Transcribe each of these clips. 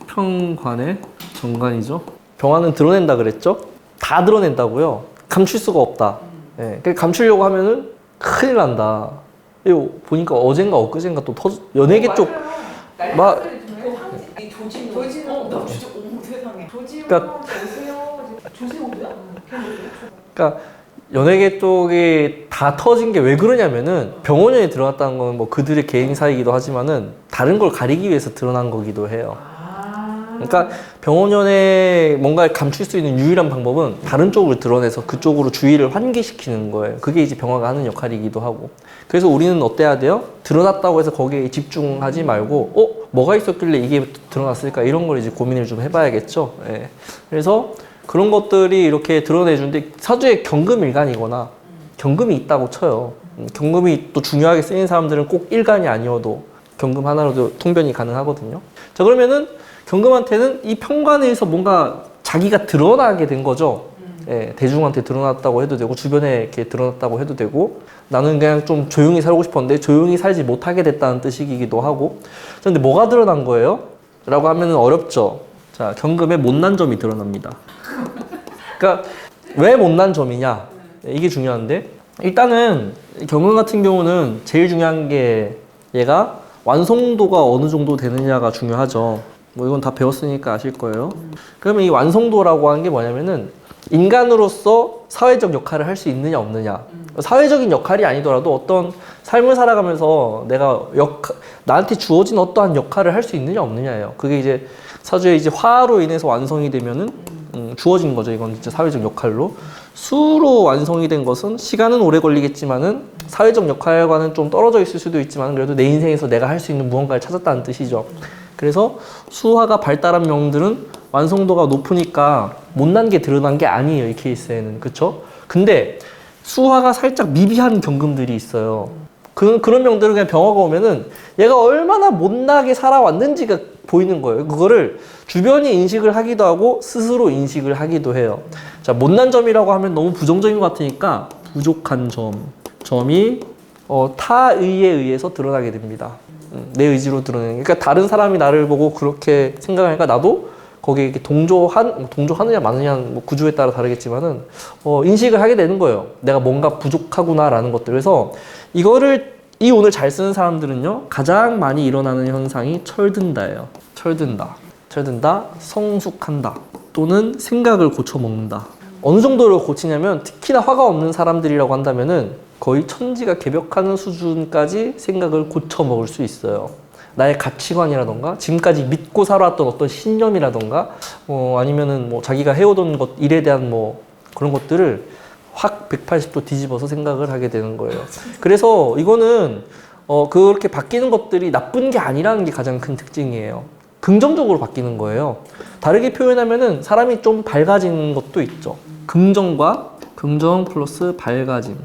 평관의 정관이죠. 병화는 드러낸다 그랬죠? 다 드러낸다고요. 감출 수가 없다. 예, 그러니까 감추려고 하면은 큰일 난다. 이거 보니까 어젠가 엊그젠가 또 연예계 쪽 막 조진호 나 진짜 어머 세상에 조진호 그러니까- 조세호 누구야? 그러니까 연예계 쪽이 다 터진 게 왜 그러냐면은 병원연이 드러났다는 건 뭐 그들의 개인사이기도 하지만은 다른 걸 가리기 위해서 드러난 거기도 해요. 그러니까 병원연에 뭔가를 감출 수 있는 유일한 방법은 다른 쪽을 드러내서 그쪽으로 주의를 환기시키는 거예요. 그게 이제 병화가 하는 역할이기도 하고. 그래서 우리는 어때야 돼요? 드러났다고 해서 거기에 집중하지 말고 뭐가 있었길래 이게 드러났을까 이런 걸 이제 고민을 좀 해봐야겠죠. 예. 그래서 그런 것들이 이렇게 드러내주는데 사주에 경금일간이거나 경금이 있다고 쳐요. 경금이 또 중요하게 쓰이는 사람들은 꼭 일간이 아니어도 경금 하나로도 통변이 가능하거든요. 자, 그러면은 경금한테는 이 평관에서 뭔가 자기가 드러나게 된 거죠. 예, 대중한테 드러났다고 해도 되고 주변에 이렇게 드러났다고 해도 되고 나는 그냥 좀 조용히 살고 싶었는데 조용히 살지 못하게 됐다는 뜻이기도 하고. 그런데 뭐가 드러난 거예요? 라고 하면 어렵죠. 자, 경금에 못난 점이 드러납니다. 그러니까 왜 못난 점이냐? 이게 중요한데 일단은 경금 같은 경우는 제일 중요한 게 얘가 완성도가 어느 정도 되느냐가 중요하죠. 뭐 이건 다 배웠으니까 아실 거예요. 그러면 이 완성도라고 하는 게 뭐냐면은 인간으로서 사회적 역할을 할 수 있느냐 없느냐. 사회적인 역할이 아니더라도 어떤 삶을 살아가면서 내가 나한테 주어진 어떠한 역할을 할 수 있느냐 없느냐예요. 그게 이제 사주에 이제 화로 인해서 완성이 되면은 주어진 거죠. 이건 진짜 사회적 역할로. 수로 완성이 된 것은 시간은 오래 걸리겠지만은 사회적 역할과는 좀 떨어져 있을 수도 있지만 그래도 내 인생에서 내가 할 수 있는 무언가를 찾았다는 뜻이죠. 그래서 수화가 발달한 명들은 완성도가 높으니까 못난 게 드러난 게 아니에요. 이 케이스에는. 그쵸? 근데 수화가 살짝 미비한 경금들이 있어요. 그런 명들은 그냥 병화가 오면은 얘가 얼마나 못나게 살아왔는지가 보이는 거예요. 그거를 주변이 인식을 하기도 하고 스스로 인식을 하기도 해요. 자, 못난 점이라고 하면 너무 부정적인 것 같으니까 부족한 점이 타의에 의해서 드러나게 됩니다. 내 의지로 드러내는. 그러니까 다른 사람이 나를 보고 그렇게 생각하니까 나도 거기에 이렇게 동조하느냐 마느냐는 뭐 구조에 따라 다르겠지만은 인식을 하게 되는 거예요. 내가 뭔가 부족하구나라는 것들. 그래서 이 운을 잘 쓰는 사람들은요 가장 많이 일어나는 현상이 철든다예요. 철든다, 성숙한다, 또는 생각을 고쳐먹는다. 어느 정도로 고치냐면 특히나 화가 없는 사람들이라고 한다면은 거의 천지가 개벽하는 수준까지 생각을 고쳐먹을 수 있어요. 나의 가치관이라던가 지금까지 믿고 살아왔던 어떤 신념이라던가 아니면은 뭐 자기가 해오던 일에 대한 뭐 그런 것들을 확 180도 뒤집어서 생각을 하게 되는 거예요. 그래서 이거는 그렇게 바뀌는 것들이 나쁜 게 아니라는 게 가장 큰 특징이에요. 긍정적으로 바뀌는 거예요. 다르게 표현하면은 사람이 좀 밝아지는 것도 있죠. 긍정 플러스 밝아짐.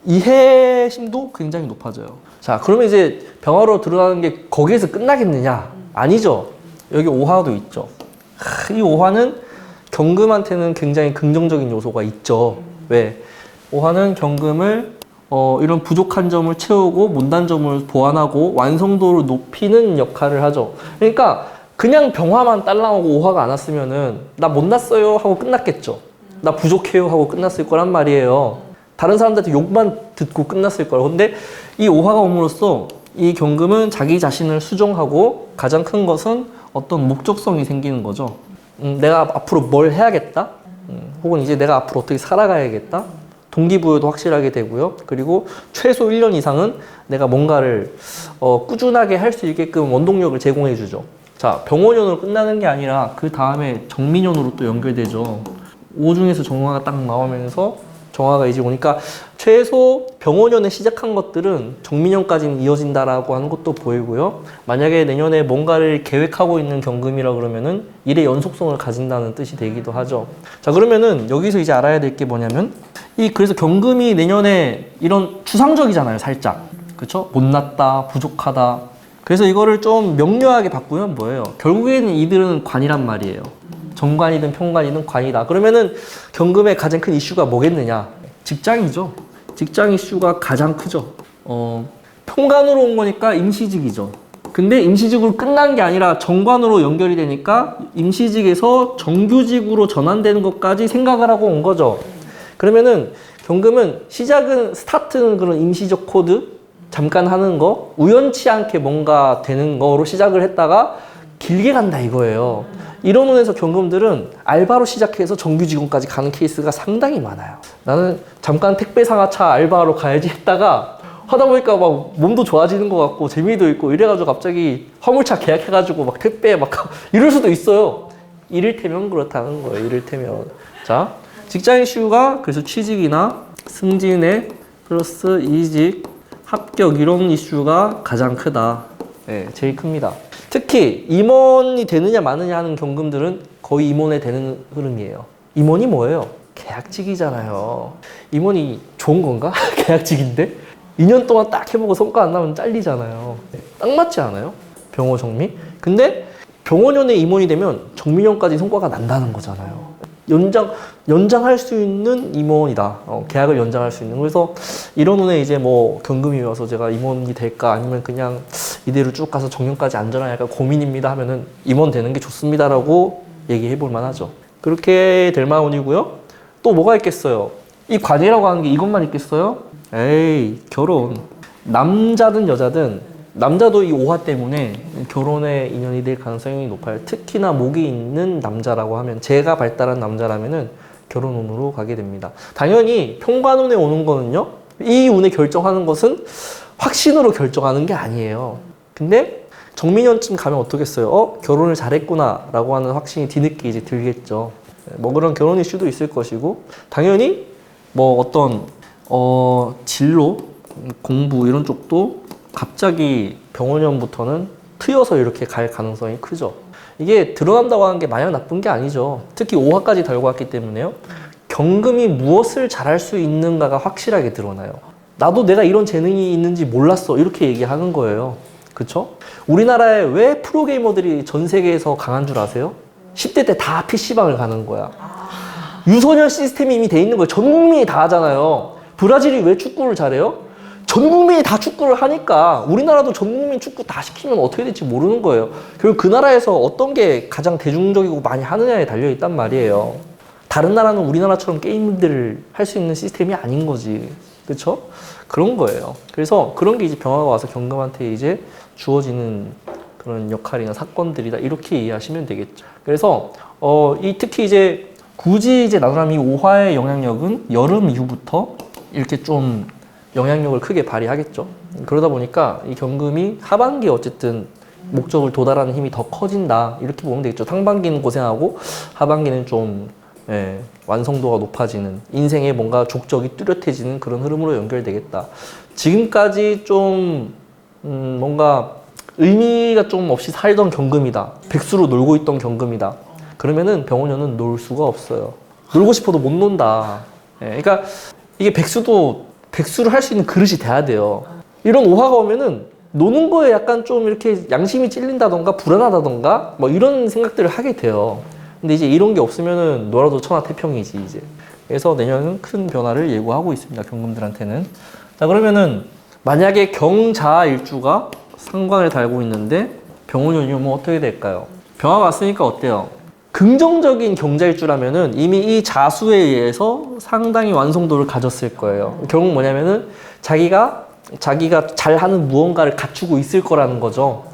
이해심도 굉장히 높아져요. 자, 그러면 이제 병화로 드러나는 게 거기에서 끝나겠느냐? 아니죠. 여기 오화도 있죠. 이 오화는 경금한테는 굉장히 긍정적인 요소가 있죠. 왜? 오화는 경금을 이런 부족한 점을 채우고 못난 점을 보완하고 완성도를 높이는 역할을 하죠. 그러니까 그냥 병화만 딸 나오고 오화가 안 왔으면은 나 못났어요 하고 끝났겠죠. 나 부족해요 하고 끝났을 거란 말이에요. 다른 사람들한테 욕만 듣고 끝났을 거예요. 근데 이 오화가 옴으로써 이 경금은 자기 자신을 수정하고 가장 큰 것은 어떤 목적성이 생기는 거죠. 내가 앞으로 뭘 해야겠다? 혹은 이제 내가 앞으로 어떻게 살아가야겠다? 동기부여도 확실하게 되고요. 그리고 최소 1년 이상은 내가 뭔가를 꾸준하게 할 수 있게끔 원동력을 제공해 주죠. 자, 병원연으로 끝나는 게 아니라 그 다음에 정민연으로 또 연결되죠. 5 중에서 정화가 딱 나오면서 정화가 이제 오니까 최소 병원연에 시작한 것들은 정민연까지는 이어진다라고 하는 것도 보이고요. 만약에 내년에 뭔가를 계획하고 있는 경금이라 그러면은 일의 연속성을 가진다는 뜻이 되기도 하죠. 자, 그러면은 여기서 이제 알아야 될 게 뭐냐면 그래서 경금이 내년에 이런 추상적이잖아요, 살짝. 그쵸? 못났다, 부족하다. 그래서 이거를 좀 명료하게 바꾸면 뭐예요? 결국에는 이들은 관이란 말이에요. 정관이든 평관이든 관이다. 그러면은 경금의 가장 큰 이슈가 뭐겠느냐? 직장이죠. 직장 이슈가 가장 크죠. 평관으로 온 거니까 임시직이죠. 근데 임시직으로 끝난 게 아니라 정관으로 연결이 되니까 임시직에서 정규직으로 전환되는 것까지 생각을 하고 온 거죠. 그러면은 경금은 시작은 스타트는 그런 임시적 코드 잠깐 하는 거 우연치 않게 뭔가 되는 거로 시작을 했다가 길게 간다 이거예요. 이런 논에서 경금들은 알바로 시작해서 정규 직원까지 가는 케이스가 상당히 많아요. 나는 잠깐 택배 상하차 알바로 가야지 했다가 하다 보니까 막 몸도 좋아지는 것 같고 재미도 있고 이래가지고 갑자기 화물차 계약해가지고 막 택배 막 이럴 수도 있어요. 이를테면 그렇다는 거예요. 이를테면. 자, 직장 이슈가 그래서 취직이나 승진에 플러스 이직, 합격 이런 이슈가 가장 크다. 네, 제일 큽니다. 특히 임원이 되느냐 마느냐 하는 경금들은 거의 임원에 되는 흐름이에요. 임원이 뭐예요? 계약직이잖아요. 임원이 좋은 건가? 계약직인데? 2년 동안 딱 해보고 성과 안 나면 잘리잖아요. 딱 맞지 않아요? 병호 정미? 근데 병원연의 임원이 되면 정민연까지 성과가 난다는 거잖아요. 연장할 수 있는 임원이다. 계약을 연장할 수 있는. 그래서 이런 운에 이제 뭐 경금이 와서 제가 임원이 될까 아니면 그냥 이대로 쭉 가서 정년까지 안전하게 할까 고민입니다 하면은 임원 되는 게 좋습니다라고 얘기해 볼 만하죠. 그렇게 될 만운이고요. 또 뭐가 있겠어요? 이 관이라고 하는 게 이것만 있겠어요? 에이, 결혼. 남자든 여자든 남자도 이 오화 때문에 결혼에 인연이 될 가능성이 높아요. 특히나 목이 있는 남자라고 하면 제가 발달한 남자라면은 결혼운으로 가게 됩니다. 당연히 평관운에 오는 거는요. 이 운에 결정하는 것은 확신으로 결정하는 게 아니에요. 근데 정민연쯤 가면 어떻겠어요? 결혼을 잘했구나 라고 하는 확신이 뒤늦게 이제 들겠죠. 뭐 그런 결혼 이슈도 있을 것이고 당연히 뭐 어떤 진로, 공부 이런 쪽도 갑자기 병원년부터는 트여서 이렇게 갈 가능성이 크죠. 이게 드러난다고 하는 게 마냥 나쁜 게 아니죠. 특히 5화까지 달고 왔기 때문에요. 경금이 무엇을 잘할 수 있는가가 확실하게 드러나요. 나도 내가 이런 재능이 있는지 몰랐어. 이렇게 얘기하는 거예요. 그쵸? 우리나라에 왜 프로게이머들이 전 세계에서 강한 줄 아세요? 10대 때 다 PC방을 가는 거야. 유소년 시스템이 이미 돼 있는 거예요. 전 국민이 다 하잖아요. 브라질이 왜 축구를 잘해요? 전 국민이 다 축구를 하니까 우리나라도 전 국민 축구 다 시키면 어떻게 될지 모르는 거예요. 결국 그 나라에서 어떤 게 가장 대중적이고 많이 하느냐에 달려있단 말이에요. 다른 나라는 우리나라처럼 게임들을 할 수 있는 시스템이 아닌 거지. 그쵸? 그런 거예요. 그래서 그런 게 이제 병화가 와서 경금한테 이제 주어지는 그런 역할이나 사건들이다. 이렇게 이해하시면 되겠죠. 그래서, 특히 이제 굳이 이제 나누라면 이 5화의 영향력은 여름 이후부터 이렇게 좀 영향력을 크게 발휘하겠죠. 그러다 보니까 이 경금이 하반기에 어쨌든 목적을 도달하는 힘이 더 커진다. 이렇게 보면 되겠죠. 상반기는 고생하고 하반기는 좀 완성도가 높아지는 인생에 뭔가 족적이 뚜렷해지는 그런 흐름으로 연결되겠다. 지금까지 좀 뭔가 의미가 좀 없이 살던 경금이다. 백수로 놀고 있던 경금이다. 그러면은 병원년은 놀 수가 없어요. 놀고 싶어도 못 논다. 그러니까 이게 백수를 할 수 있는 그릇이 돼야 돼요. 이런 오화가 오면은 노는 거에 약간 좀 이렇게 양심이 찔린다던가 불안하다던가 뭐 이런 생각들을 하게 돼요. 근데 이제 이런 게 없으면은 놀아도 천하태평이지 이제. 그래서 내년은 큰 변화를 예고하고 있습니다. 경금들한테는. 자, 그러면은 만약에 경자 일주가 상관을 달고 있는데 병원년이 오면 어떻게 될까요? 병화가 왔으니까 어때요? 긍정적인 경자일주라면은 이미 이 자수에 의해서 상당히 완성도를 가졌을 거예요. 결국 뭐냐면은 자기가 잘하는 무언가를 갖추고 있을 거라는 거죠.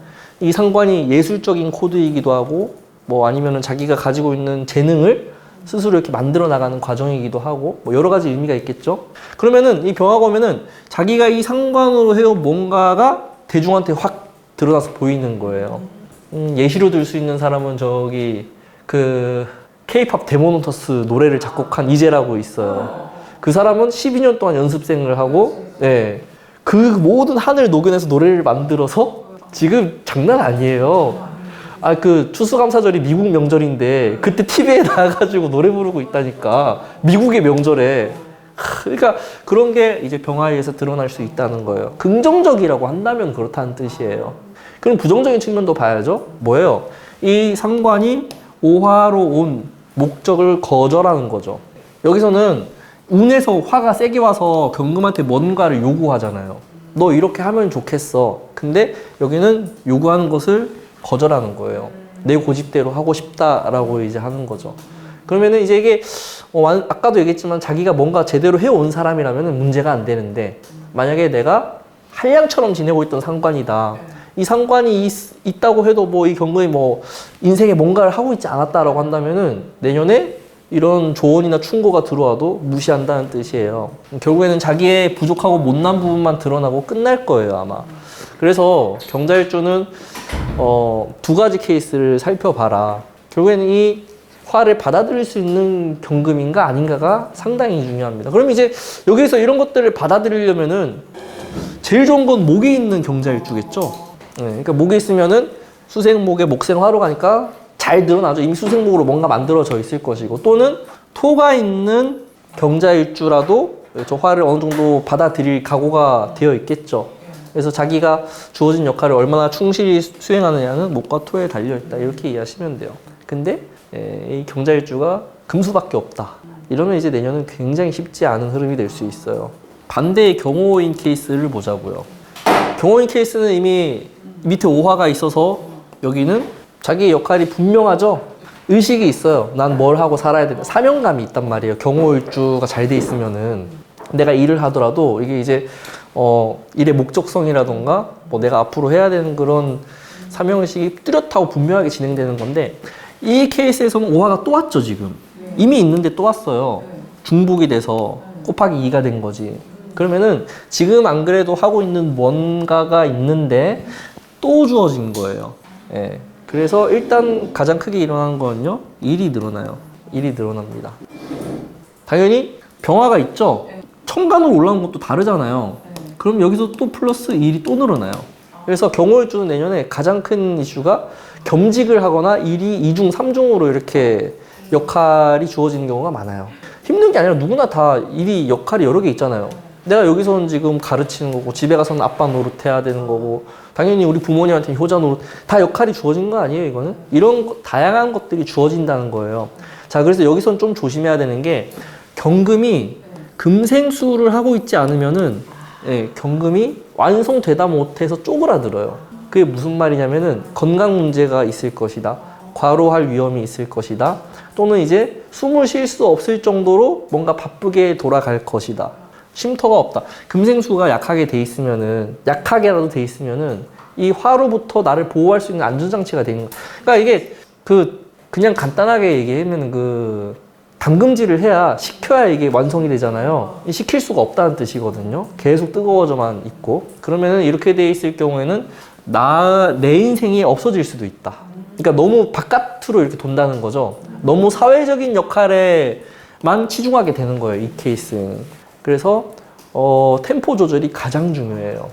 이 상관이 예술적인 코드이기도 하고 뭐 아니면은 자기가 가지고 있는 재능을 스스로 이렇게 만들어 나가는 과정이기도 하고 뭐 여러 가지 의미가 있겠죠. 그러면은 이 병화가 오면은 자기가 이 상관으로 해온 뭔가가 대중한테 확 드러나서 보이는 거예요. 예시로 들 수 있는 사람은 저기 K-팝 데모노터스 노래를 작곡한 이재라고 있어요. 그 사람은 12년 동안 연습생을 하고, 그 모든 한을 녹여내서 노래를 만들어서 지금 장난 아니에요. 추수감사절이 미국 명절인데 그때 TV에 나와가지고 노래 부르고 있다니까. 미국의 명절에. 그러니까 그런 게 이제 병화에 의해서 드러날 수 있다는 거예요. 긍정적이라고 한다면 그렇다는 뜻이에요. 그럼 부정적인 측면도 봐야죠. 뭐예요? 이 상관이 5화로 온 목적을 거절하는 거죠. 여기서는 운에서 화가 세게 와서 경금한테 뭔가를 요구하잖아요. 너 이렇게 하면 좋겠어. 근데 여기는 요구하는 것을 거절하는 거예요. 내 고집대로 하고 싶다라고 이제 하는 거죠. 그러면은 이제 이게 아까도 얘기했지만 자기가 뭔가 제대로 해온 사람이라면 문제가 안 되는데 만약에 내가 한량처럼 지내고 있던 상관이다. 이 상관이 있다고 해도 뭐 이 경금이 뭐 인생에 뭔가를 하고 있지 않았다라고 한다면은 내년에 이런 조언이나 충고가 들어와도 무시한다는 뜻이에요. 결국에는 자기의 부족하고 못난 부분만 드러나고 끝날 거예요, 아마. 그래서 경자일주는 두 가지 케이스를 살펴봐라. 결국에는 이 화를 받아들일 수 있는 경금인가 아닌가가 상당히 중요합니다. 그럼 이제 여기서 이런 것들을 받아들이려면은 제일 좋은 건 목에 있는 경자일주겠죠. 네, 그러니까 목에 있으면은 수생목에 목생화로 가니까 잘 드러나죠. 이미 수생목으로 뭔가 만들어져 있을 것이고, 또는 토가 있는 경자일주라도 저 화를 어느 정도 받아들일 각오가 되어 있겠죠. 그래서 자기가 주어진 역할을 얼마나 충실히 수행하느냐는 목과 토에 달려있다. 이렇게 이해하시면 돼요. 근데 이 경자일주가 금수밖에 없다. 이러면 이제 내년은 굉장히 쉽지 않은 흐름이 될 수 있어요. 반대의 경호인 케이스를 보자고요. 경호인 케이스는 이미 밑에 오화가 있어서 여기는 자기의 역할이 분명하죠. 의식이 있어요. 난 뭘 하고 살아야 된다. 사명감이 있단 말이에요. 경호일주가 잘 돼 있으면은 내가 일을 하더라도 이게 이제 일의 목적성이라던가 뭐 내가 앞으로 해야 되는 그런 사명의식이 뚜렷하고 분명하게 진행되는 건데, 이 케이스에서는 오화가 또 왔죠. 지금 이미 있는데 또 왔어요. 중복이 돼서 곱하기 2가 된 거지. 그러면은 지금 안 그래도 하고 있는 뭔가가 있는데 또 주어진 거예요. 예. 그래서 일단 가장 크게 일어나는 거는요, 일이 늘어나요. 일이 늘어납니다. 당연히 병화가 있죠. 천간으로 올라온 것도 다르잖아요. 그럼 여기서 또 플러스 일이 또 늘어나요. 그래서 경호일주는 내년에 가장 큰 이슈가 겸직을 하거나 일이 2중, 3중으로 이렇게 역할이 주어지는 경우가 많아요. 힘든 게 아니라 누구나 다 일이 역할이 여러 개 있잖아요. 내가 여기서는 지금 가르치는 거고, 집에 가서는 아빠 노릇 해야 되는 거고, 당연히 우리 부모님한테 효자 노릇, 다 역할이 주어진 거 아니에요, 이거는? 이런 다양한 것들이 주어진다는 거예요. 자, 그래서 여기서는 좀 조심해야 되는 게, 경금이 금생수를 하고 있지 않으면은, 경금이 완성되다 못해서 쪼그라들어요. 그게 무슨 말이냐면은, 건강 문제가 있을 것이다. 과로할 위험이 있을 것이다. 또는 이제 숨을 쉴 수 없을 정도로 뭔가 바쁘게 돌아갈 것이다. 쉼터가 없다. 금생수가 약하게 돼 있으면은, 약하게라도 돼 있으면은 이 화로부터 나를 보호할 수 있는 안전장치가 되는 거야. 그러니까 이게 그냥 간단하게 얘기하면 담금질을 해야, 식혀야 이게 완성이 되잖아요. 식힐 수가 없다는 뜻이거든요. 계속 뜨거워져만 있고. 그러면은 이렇게 돼 있을 경우에는 내 인생이 없어질 수도 있다. 그러니까 너무 바깥으로 이렇게 돈다는 거죠. 너무 사회적인 역할에만 치중하게 되는 거예요, 이 케이스는. 그래서 템포 조절이 가장 중요해요.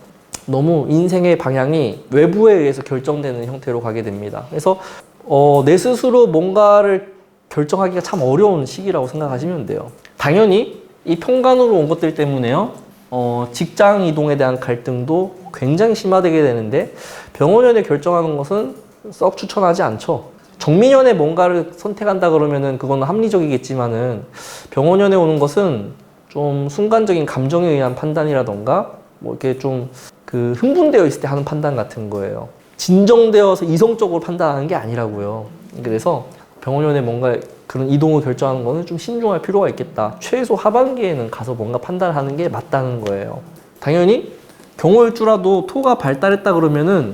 너무 인생의 방향이 외부에 의해서 결정되는 형태로 가게 됩니다. 그래서 내 스스로 뭔가를 결정하기가 참 어려운 시기라고 생각하시면 돼요. 당연히 이 평간으로 온 것들 때문에요, 직장 이동에 대한 갈등도 굉장히 심화되게 되는데, 병원연에 결정하는 것은 썩 추천하지 않죠. 정민연에 뭔가를 선택한다 그러면은 그거는 합리적이겠지만은, 병원연에 오는 것은 좀 순간적인 감정에 의한 판단이라던가 뭐 이렇게 좀 흥분되어 있을 때 하는 판단 같은 거예요. 진정되어서 이성적으로 판단하는 게 아니라고요. 그래서 병원연에 뭔가 그런 이동을 결정하는 거는 좀 신중할 필요가 있겠다. 최소 하반기에는 가서 뭔가 판단하는 게 맞다는 거예요. 당연히 경호일주라도 토가 발달했다 그러면은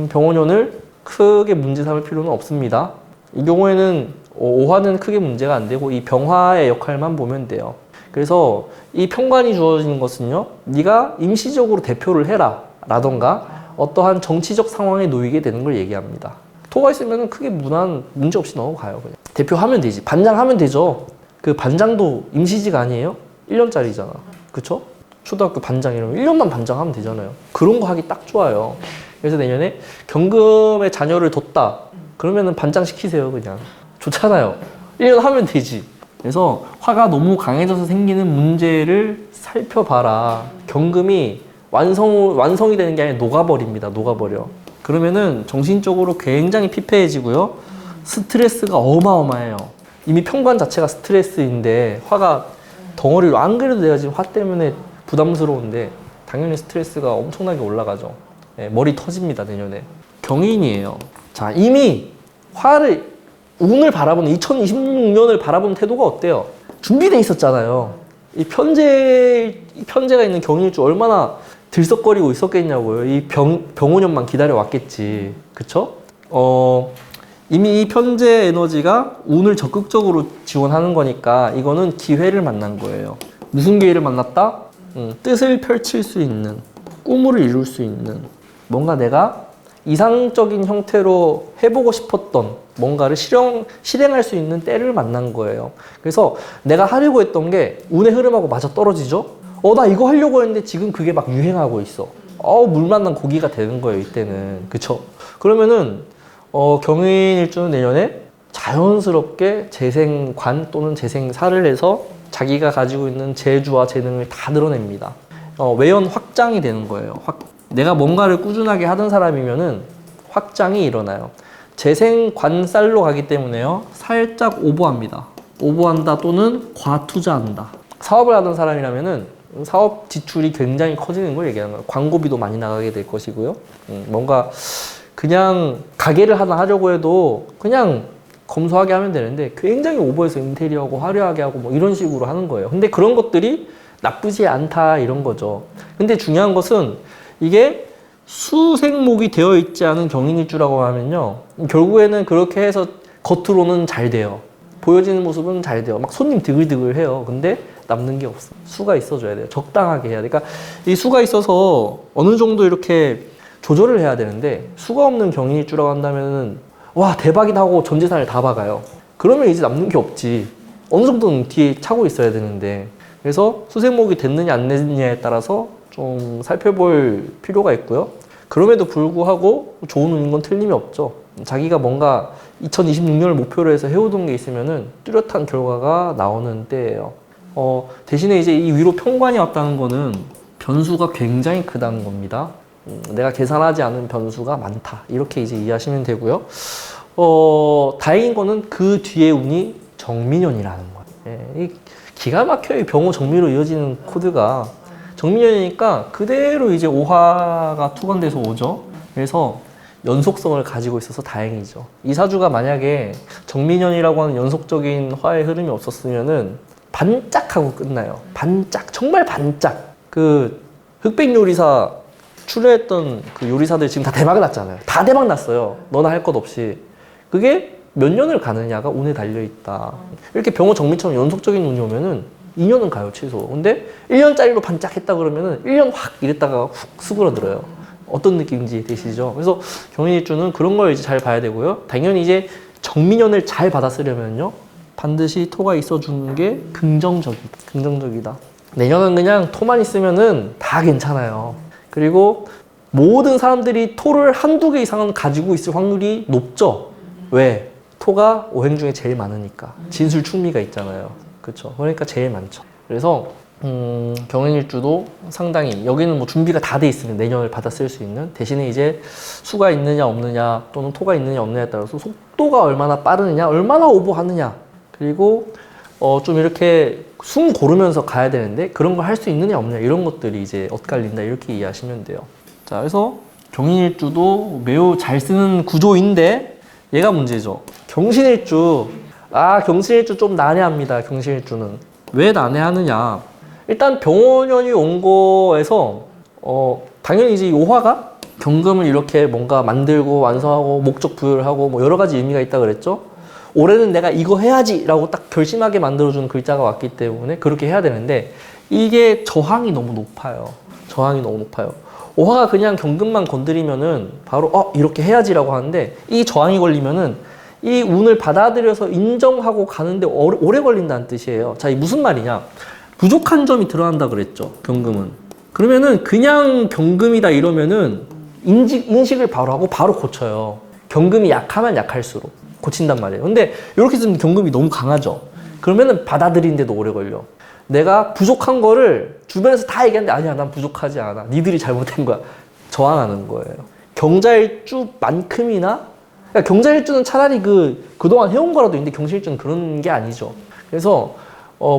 병원연을 크게 문제 삼을 필요는 없습니다. 이 경우에는 오화는 크게 문제가 안 되고 이 병화의 역할만 보면 돼요. 그래서 이 평관이 주어지는 것은요, 네가 임시적으로 대표를 해라 라던가 어떠한 정치적 상황에 놓이게 되는 걸 얘기합니다. 토가 있으면 크게 문제 없이 넘어가요. 그냥 대표하면 되지. 반장하면 되죠. 그 반장도 임시직 아니에요? 1년짜리잖아. 그쵸? 초등학교 반장 이러면 1년만 반장하면 되잖아요. 그런 거 하기 딱 좋아요. 그래서 내년에 경금의 자녀를 뒀다 그러면은 반장 시키세요. 그냥 좋잖아요. 1년 하면 되지. 그래서 화가 너무 강해져서 생기는 문제를 살펴봐라. 경금이 완성이 되는 게 아니라 녹아버립니다. 녹아버려. 그러면은 정신적으로 굉장히 피폐해지고요. 스트레스가 어마어마해요. 이미 평관 자체가 스트레스인데 화가 덩어리로, 안 그래도 내가 지금 화 때문에 부담스러운데 당연히 스트레스가 엄청나게 올라가죠. 예, 머리 터집니다, 내년에. 경인이에요. 자, 이미 운을 바라보는 2026년을 바라보는 태도가 어때요? 준비돼 있었잖아요. 이 편제가 있는 경인일주 얼마나 들썩거리고 있었겠냐고요. 이 병오년만 기다려 왔겠지. 그쵸? 이미 이 편제 에너지가 운을 적극적으로 지원하는 거니까 이거는 기회를 만난 거예요. 무슨 기회를 만났다? 뜻을 펼칠 수 있는, 꿈을 이룰 수 있는, 뭔가 내가 이상적인 형태로 해보고 싶었던 뭔가를 실행할 수 있는 때를 만난 거예요. 그래서 내가 하려고 했던 게 운의 흐름하고 맞아 떨어지죠? 나 이거 하려고 했는데 지금 그게 막 유행하고 있어. 물 만난 고기가 되는 거예요, 이때는. 그쵸? 그러면은, 경인일주는 내년에 자연스럽게 재생관 또는 재생사를 해서 자기가 가지고 있는 재주와 재능을 다 드러냅니다. 외연 확장이 되는 거예요. 내가 뭔가를 꾸준하게 하던 사람이면은 확장이 일어나요. 재생관살로 가기 때문에요. 살짝 오버합니다. 오버한다 또는 과투자한다. 사업을 하던 사람이라면은 사업 지출이 굉장히 커지는 걸 얘기하는 거예요. 광고비도 많이 나가게 될 것이고요. 뭔가 그냥 가게를 하나 하려고 해도 그냥 검소하게 하면 되는데 굉장히 오버해서 인테리어하고 화려하게 하고 뭐 이런 식으로 하는 거예요. 근데 그런 것들이 나쁘지 않다 이런 거죠. 근데 중요한 것은 이게 수생목이 되어 있지 않은 경인일주라고 하면요. 결국에는 그렇게 해서 겉으로는 잘 돼요. 보여지는 모습은 잘 돼요. 막 손님 드글드글 해요. 근데 남는 게 없어. 수가 있어줘야 돼요. 적당하게 해야 돼. 그러니까 이 수가 있어서 어느 정도 이렇게 조절을 해야 되는데 수가 없는 경인일주라고 한다면은 와 대박이다 하고 전 재산을 다 박아요. 그러면 이제 남는 게 없지. 어느 정도는 뒤에 차고 있어야 되는데 그래서 수생목이 됐느냐 안 됐느냐에 따라서 좀 살펴볼 필요가 있고요. 그럼에도 불구하고 좋은 운인 건 틀림이 없죠. 자기가 뭔가 2026년을 목표로 해서 해오던 게 있으면은 뚜렷한 결과가 나오는 때예요. 대신에 이제 이 위로 평관이 왔다는 거는 변수가 굉장히 크다는 겁니다. 내가 계산하지 않은 변수가 많다. 이렇게 이제 이해하시면 되고요. 다행인 거는 그 뒤에 운이 정민연이라는 거예요. 예, 이 기가 막혀요. 병호 정미로 이어지는 코드가. 정민연이니까 그대로 이제 오화가 투건돼서 오죠. 그래서 연속성을 가지고 있어서 다행이죠. 이 사주가 만약에 정민연이라고 하는 연속적인 화의 흐름이 없었으면은 반짝하고 끝나요. 반짝, 정말 반짝. 그 흑백 요리사 출연했던 그 요리사들 지금 다 대박 났잖아요. 다 대박 났어요. 너나 할 것 없이. 그게 몇 년을 가느냐가 운에 달려있다. 이렇게 병호 정민처럼 연속적인 운이 오면은 2년은 가요, 최소. 근데 1년짜리로 반짝했다 그러면은 1년 확 이랬다가 훅 수그러들어요. 어떤 느낌인지 되시죠? 그래서 경인일주는 그런 걸 이제 잘 봐야 되고요. 당연히 이제 정민연을 잘 받아쓰려면요. 반드시 토가 있어주는 게 긍정적이다. 내년은 그냥 토만 있으면은 다 괜찮아요. 그리고 모든 사람들이 토를 한두 개 이상은 가지고 있을 확률이 높죠. 왜? 토가 오행 중에 제일 많으니까. 진술 충미가 있잖아요. 그렇죠. 그러니까 제일 많죠. 그래서 경인일주도 상당히 여기는 뭐 준비가 다 돼 있으면 내년을 받아 쓸 수 있는 대신에 이제 수가 있느냐 없느냐 또는 토가 있느냐 없느냐에 따라서 속도가 얼마나 빠르느냐 얼마나 오버하느냐 그리고 좀 이렇게 숨 고르면서 가야 되는데 그런 걸 할 수 있느냐 없느냐 이런 것들이 이제 엇갈린다 이렇게 이해하시면 돼요. 자, 그래서 경인일주도 매우 잘 쓰는 구조인데 얘가 문제죠. 경신일주. 경신일주 좀 난해합니다. 경신일주는. 왜 난해하느냐. 일단 병원연이 온 거에서 당연히 이제 오화가 경금을 이렇게 뭔가 만들고 완성하고 목적 부여를 하고 뭐 여러 가지 의미가 있다 그랬죠. 올해는 내가 이거 해야지 라고 딱 결심하게 만들어주는 글자가 왔기 때문에 그렇게 해야 되는데 이게 저항이 너무 높아요. 저항이 너무 높아요. 오화가 그냥 경금만 건드리면은 바로 이렇게 해야지라고 하는데 이 저항이 걸리면은 이 운을 받아들여서 인정하고 가는데 오래 걸린다는 뜻이에요. 자, 이 무슨 말이냐? 부족한 점이 드러난다 그랬죠. 경금은. 그러면은 그냥 경금이다 이러면은 인식을 바로 하고 바로 고쳐요. 경금이 약하면 약할수록 고친단 말이에요. 근데 이렇게 쓰면 경금이 너무 강하죠. 그러면은 받아들이는데도 오래 걸려. 내가 부족한 거를 주변에서 다 얘기하는데 아니야, 난 부족하지 않아. 니들이 잘못된 거야. 저항하는 거예요. 경자일주만큼이나 그러니까 경자일주는 차라리 그동안 해온 거라도 있는데 경신일주는 그런 게 아니죠. 그래서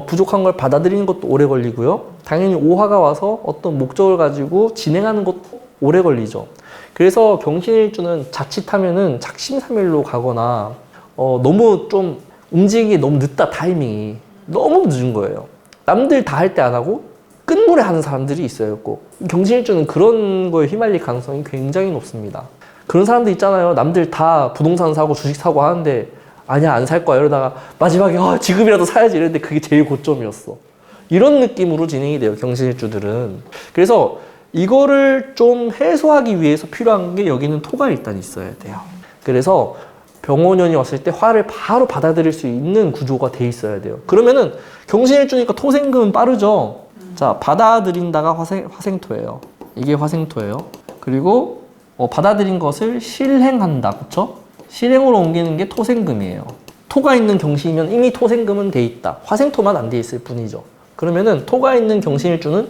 부족한 걸 받아들이는 것도 오래 걸리고요. 당연히 오화가 와서 어떤 목적을 가지고 진행하는 것도 오래 걸리죠. 그래서 경신일주는 자칫하면은 작심삼일로 가거나 너무 좀 움직이기 너무 늦다, 타이밍이 너무 늦은 거예요. 남들 다 할 때 안 하고 끝물에 하는 사람들이 있어요. 꼭 경신일주는 그런 거에 휘말릴 가능성이 굉장히 높습니다. 그런 사람들 있잖아요. 남들 다 부동산 사고 주식 사고 하는데 아니야, 안 살 거야 이러다가 마지막에 지금이라도 사야지 이랬는데 그게 제일 고점이었어. 이런 느낌으로 진행이 돼요, 경신일주들은. 그래서 이거를 좀 해소하기 위해서 필요한 게 여기는 토가 일단 있어야 돼요. 그래서 병원연이 왔을 때 화를 바로 받아들일 수 있는 구조가 돼 있어야 돼요. 그러면은 경신일주니까 토생금은 빠르죠. 자, 받아들인다가 화생토예요. 이게 화생토예요. 그리고 받아들인 것을 실행한다, 그쵸? 실행으로 옮기는 게 토생금이에요. 토가 있는 경신이면 이미 토생금은 돼 있다. 화생토만 안 돼 있을 뿐이죠. 그러면은 토가 있는 경신일주는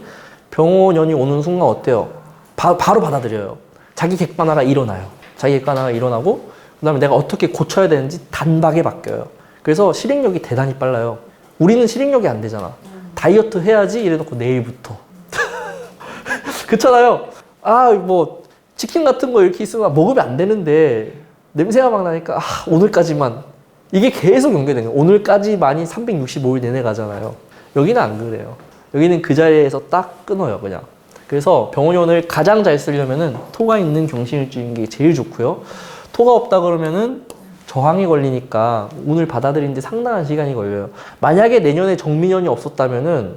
병원연이 오는 순간 어때요? 바로 받아들여요. 자기 객관화가 일어나요. 자기 객관화가 일어나고 그 다음에 내가 어떻게 고쳐야 되는지 단박에 바뀌어요. 그래서 실행력이 대단히 빨라요. 우리는 실행력이 안 되잖아. 다이어트 해야지 이래놓고 내일부터. 그렇잖아요. 뭐 치킨 같은 거 이렇게 있으면 먹으면 안 되는데 냄새가 막 나니까 오늘까지만. 이게 계속 연결되는 거예요. 오늘까지만이 365일 내내 가잖아요. 여기는 안 그래요. 여기는 그 자리에서 딱 끊어요, 그냥. 그래서 병원연을 가장 잘 쓰려면은 토가 있는 경신일주인 게 제일 좋고요. 토가 없다 그러면은 저항이 걸리니까 운을 받아들이는데 상당한 시간이 걸려요. 만약에 내년에 정민연이 없었다면은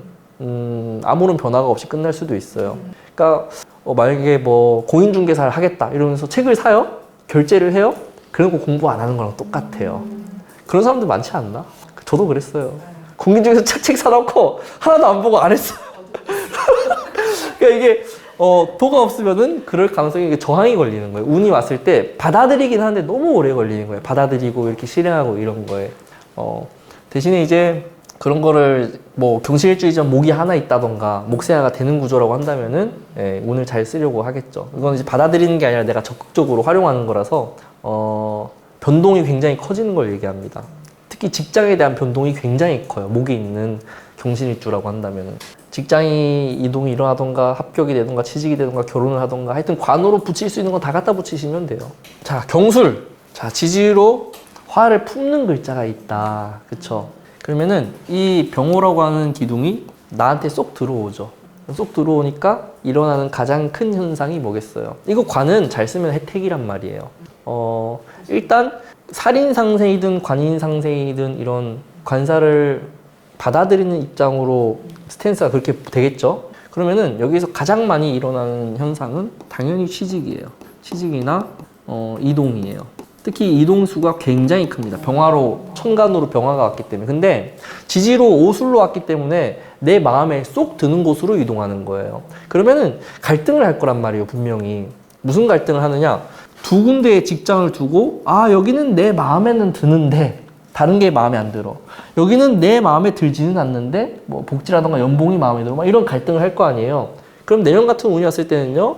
아무런 변화가 없이 끝날 수도 있어요. 그러니까 만약에 뭐 공인중개사를 하겠다 이러면서 책을 사요? 결제를 해요? 그리고 공부 안 하는 거랑 똑같아요. 그런 사람들 많지 않나? 저도 그랬어요. 공인중개사 책 사놓고 하나도 안 보고 안 했어요. 그러니까 이게 도가 없으면은 그럴 가능성이 저항이 걸리는 거예요. 운이 왔을 때 받아들이긴 하는데 너무 오래 걸리는 거예요. 받아들이고 이렇게 실행하고 이런 거에. 대신에 이제 그런 거를 뭐 경신일주이지 목이 하나 있다던가 목세화가 되는 구조라고 한다면은 운을 잘 쓰려고 하겠죠. 이건 이제 받아들이는 게 아니라 내가 적극적으로 활용하는 거라서 변동이 굉장히 커지는 걸 얘기합니다. 특히 직장에 대한 변동이 굉장히 커요. 목이 있는 경신일주라고 한다면은. 직장이 이동이 일어나던가 합격이 되던가 취직이 되던가 결혼을 하던가 하여튼 관으로 붙일 수 있는 건 다 갖다 붙이시면 돼요. 자, 경술. 자, 지지로 화를 품는 글자가 있다. 그쵸? 그러면은 이 병호라고 하는 기둥이 나한테 쏙 들어오죠. 쏙 들어오니까 일어나는 가장 큰 현상이 뭐겠어요? 이거 관은 잘 쓰면 혜택이란 말이에요. 일단 살인상생이든 관인상생이든 이런 관사를 받아들이는 입장으로 스탠스가 그렇게 되겠죠. 그러면은 여기서 가장 많이 일어나는 현상은 당연히 취직이에요. 취직이나 이동이에요. 특히 이동수가 굉장히 큽니다. 병화로, 천간으로 병화가 왔기 때문에. 근데 지지로 오술로 왔기 때문에 내 마음에 쏙 드는 곳으로 이동하는 거예요. 그러면은 갈등을 할 거란 말이에요, 분명히. 무슨 갈등을 하느냐? 두 군데의 직장을 두고 여기는 내 마음에는 드는데 다른 게 마음에 안 들어. 여기는 내 마음에 들지는 않는데 뭐 복지라던가 연봉이 마음에 들어. 막 이런 갈등을 할 거 아니에요. 그럼 내년 같은 운이 왔을 때는요,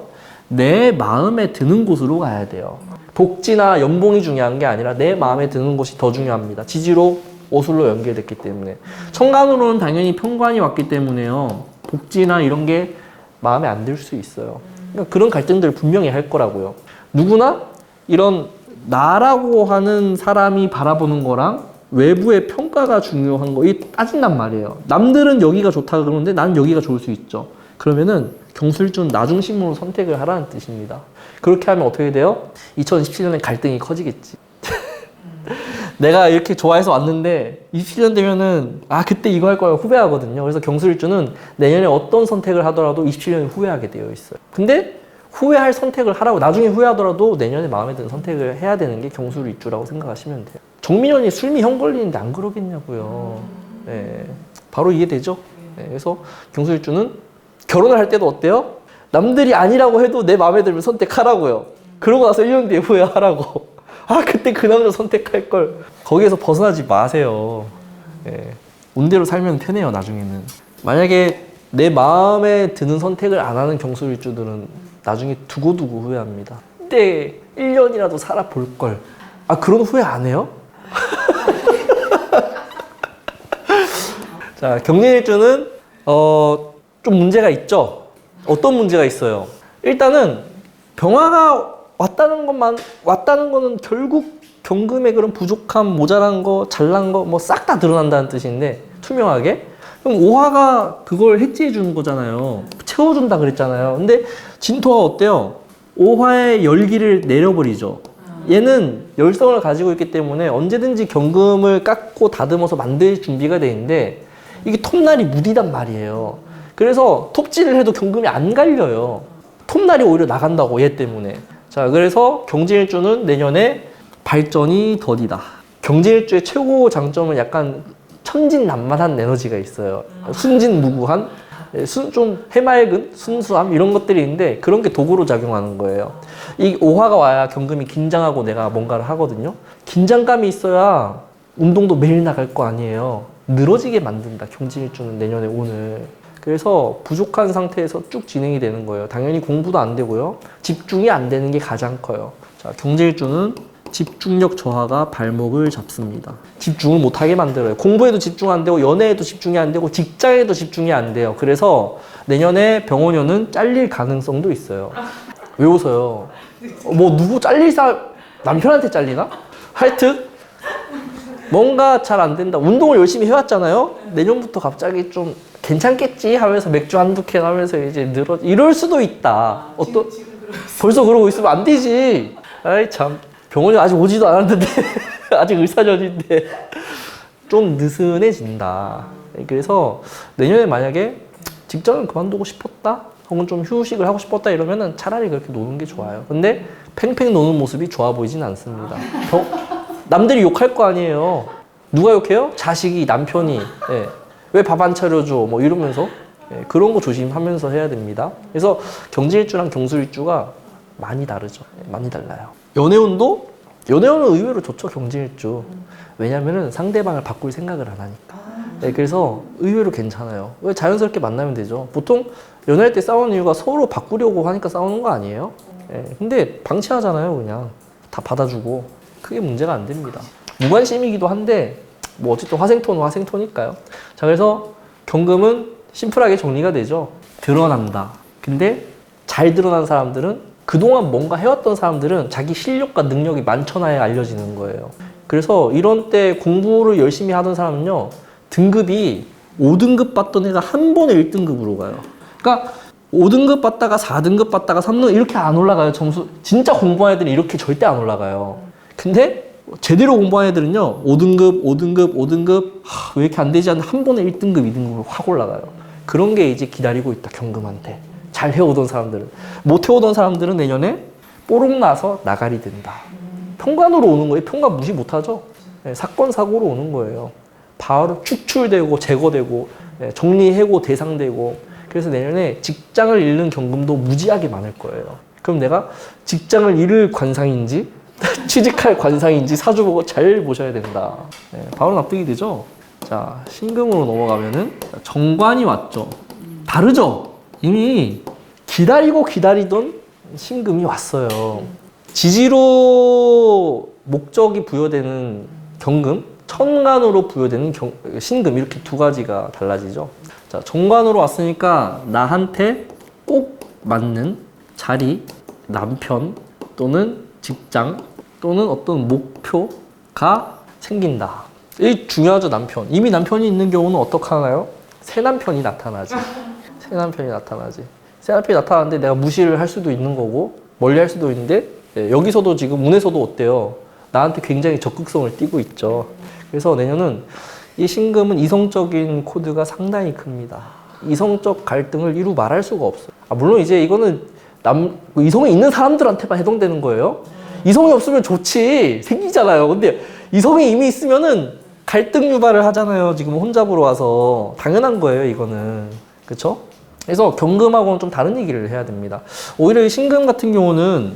내 마음에 드는 곳으로 가야 돼요. 복지나 연봉이 중요한 게 아니라 내 마음에 드는 곳이 더 중요합니다. 지지로 오술로 연결됐기 때문에. 천간으로는 당연히 편관이 왔기 때문에요, 복지나 이런 게 마음에 안 들 수 있어요. 그러니까 그런 갈등들을 분명히 할 거라고요. 누구나 이런 나라고 하는 사람이 바라보는 거랑 외부의 평가가 중요한 거, 이게 따진단 말이에요. 남들은 여기가 좋다 그러는데 나는 여기가 좋을 수 있죠. 그러면은 경술준 나중심으로 선택을 하라는 뜻입니다. 그렇게 하면 어떻게 돼요? 2017년에 갈등이 커지겠지. 내가 이렇게 좋아해서 왔는데 27년 되면은 그때 이거 할 거야 후회하거든요. 그래서 경술주는 내년에 어떤 선택을 하더라도 27년에 후회하게 되어 있어요. 근데 후회할 선택을 하라고, 나중에 후회하더라도 내년에 마음에 드는 선택을 해야 되는 게 경술일주라고 생각하시면 돼요. 정민원이 술미형 걸리는데 안 그러겠냐고요. 네, 바로 이해되죠? 네, 그래서 경술일주는 결혼을 할 때도 어때요? 남들이 아니라고 해도 내 마음에 들면 선택하라고요. 그러고 나서 1년 뒤에 후회하라고. 그때 그 남자 선택할 걸. 거기에서 벗어나지 마세요. 네, 운대로 살면 편해요, 나중에는. 만약에 내 마음에 드는 선택을 안 하는 경술일주들은 나중에 두고두고 후회합니다. 그때 1년이라도 살아볼 걸. 그런 후회 안 해요? 자, 경린일주는 좀 문제가 있죠. 어떤 문제가 있어요? 일단은 병화가 왔다는 거는 결국 경금의 그런 부족함, 모자란 거, 잘난 거 뭐 싹 다 드러난다는 뜻인데 투명하게. 그럼 오화가 그걸 해지해 주는 거잖아요. 채워준다 그랬잖아요. 근데 진토가 어때요? 오화의 열기를 내려버리죠. 얘는 열성을 가지고 있기 때문에 언제든지 경금을 깎고 다듬어서 만들 준비가 돼 있는데 이게 톱날이 무디단 말이에요. 그래서 톱질을 해도 경금이 안 갈려요. 톱날이 오히려 나간다고 얘 때문에. 자, 그래서 경진일주는 내년에 발전이 더디다. 경진일주의 최고 장점은 약간 천진난만한 에너지가 있어요. 순진무구한, 좀 해맑은 순수함 이런 것들이 있는데 그런 게 도구로 작용하는 거예요. 이 오화가 와야 경금이 긴장하고 내가 뭔가를 하거든요. 긴장감이 있어야 운동도 매일 나갈 거 아니에요. 늘어지게 만든다. 경진일주는 내년에 오늘. 그래서 부족한 상태에서 쭉 진행이 되는 거예요. 당연히 공부도 안 되고요. 집중이 안 되는 게 가장 커요. 자, 경진일주는 집중력 저하가 발목을 잡습니다. 집중을 못하게 만들어요. 공부에도 집중 안 되고 연애에도 집중이 안 되고 직장에도 집중이 안 돼요. 그래서 내년에 병원연은 잘릴 가능성도 있어요. 왜 웃어요? 뭐 누구 남편한테 잘리나? 하여튼 뭔가 잘 안 된다. 운동을 열심히 해왔잖아요. 내년부터 갑자기 좀 괜찮겠지 하면서 맥주 한두 캔 하면서 이제 이럴 수도 있다. 지금 벌써 그러고 있으면 안 되지. 아이 참. 병원에 아직 오지도 않았는데 아직 의사전인데 좀 느슨해진다. 그래서 내년에 만약에 직장을 그만두고 싶었다 혹은 좀 휴식을 하고 싶었다 이러면은 차라리 그렇게 노는 게 좋아요. 근데 팽팽 노는 모습이 좋아 보이진 않습니다. 남들이 욕할 거 아니에요. 누가 욕해요? 자식이, 남편이. 예. 왜 밥 안 차려줘? 뭐 이러면서. 예. 그런 거 조심하면서 해야 됩니다. 그래서 경진일주랑 경술일주가 많이 다르죠. 예. 많이 달라요. 연애운은 의외로 좋죠. 경진일주. 왜냐면은 상대방을 바꿀 생각을 안 하니까. 네, 그래서 의외로 괜찮아요. 왜 자연스럽게 만나면 되죠. 보통 연애할 때 싸우는 이유가 서로 바꾸려고 하니까 싸우는 거 아니에요? 네, 근데 방치하잖아요. 그냥 다 받아주고 크게 문제가 안 됩니다. 무관심이기도 한데 뭐 어쨌든 화생토는 화생토니까요. 자, 그래서 경금은 심플하게 정리가 되죠. 드러난다. 근데 잘 드러난 사람들은 그동안 뭔가 해왔던 사람들은 자기 실력과 능력이 만천하에 알려지는 거예요. 그래서 이런 때 공부를 열심히 하던 사람은요, 등급이 5등급 받던 애가 한 번에 1등급으로 가요. 그러니까 5등급 받다가 4등급 받다가 3등급 이렇게 안 올라가요. 점수. 진짜 공부한 애들은 이렇게 절대 안 올라가요. 근데 제대로 공부한 애들은요, 5등급, 왜 이렇게 안 되지 않는데 한 번에 1등급, 2등급으로 확 올라가요. 그런 게 이제 기다리고 있다, 경금한테. 잘 해오던 사람들은. 못 해오던 사람들은 내년에 뽀록 나서 나가리 된다. 평관으로 오는 거예요. 평관 무시 못하죠. 네, 사건, 사고로 오는 거예요. 바로 축출되고 제거되고 정리해고 대상되고. 그래서 내년에 직장을 잃는 경금도 무지하게 많을 거예요. 그럼 내가 직장을 잃을 관상인지 취직할 관상인지 사주보고 잘 보셔야 된다. 네, 바로 납득이 되죠. 자, 신금으로 넘어가면은 정관이 왔죠. 다르죠. 이미 기다리던 신금이 왔어요. 지지로 목적이 부여되는 경금, 천간으로 부여되는 신금 이렇게 두 가지가 달라지죠. 자, 정관으로 왔으니까 나한테 꼭 맞는 자리, 남편 또는 직장 또는 어떤 목표가 생긴다. 이 중요하죠, 남편. 이미 남편이 있는 경우는 어떻게 하나요? 새 남편이 나타나지. 새 남편이 나타나는데 내가 무시를 할 수도 있는 거고 멀리 할 수도 있는데 여기서도 지금 운에서도 어때요? 나한테 굉장히 적극성을 띠고 있죠. 그래서 내년은 이 신금은 이성적인 코드가 상당히 큽니다. 이성적 갈등을 이루 말할 수가 없어요. 물론 이제 이거는 이성이 있는 사람들한테만 해당되는 거예요. 이성이 없으면 좋지. 생기잖아요. 근데 이성이 이미 있으면은 갈등 유발을 하잖아요. 지금 혼자 보러 와서. 당연한 거예요, 이거는. 그쵸? 그래서 경금하고는 좀 다른 얘기를 해야 됩니다. 오히려 이 신금 같은 경우는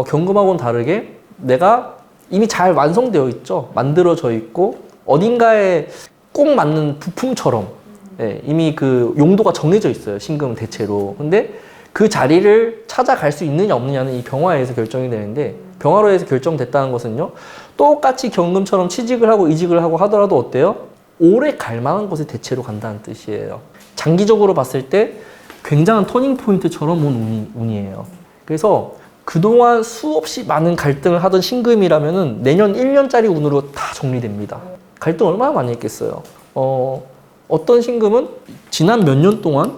경금하고는 다르게 내가 이미 잘 완성되어 있죠. 만들어져 있고 어딘가에 꼭 맞는 부품처럼 이미 그 용도가 정해져 있어요. 신금은 대체로. 근데 그 자리를 찾아갈 수 있느냐 없느냐는 이 병화에 의해서 결정이 되는데 병화로 해서 결정됐다는 것은요. 똑같이 경금처럼 취직을 하고 이직을 하고 하더라도 어때요? 오래 갈 만한 곳에 대체로 간다는 뜻이에요. 장기적으로 봤을 때 굉장한 터닝 포인트처럼 온 운이에요. 그래서 그동안 수없이 많은 갈등을 하던 신금이라면은 내년 1년짜리 운으로 다 정리됩니다. 갈등 얼마나 많이 했겠어요. 어떤 신금은 지난 몇 년 동안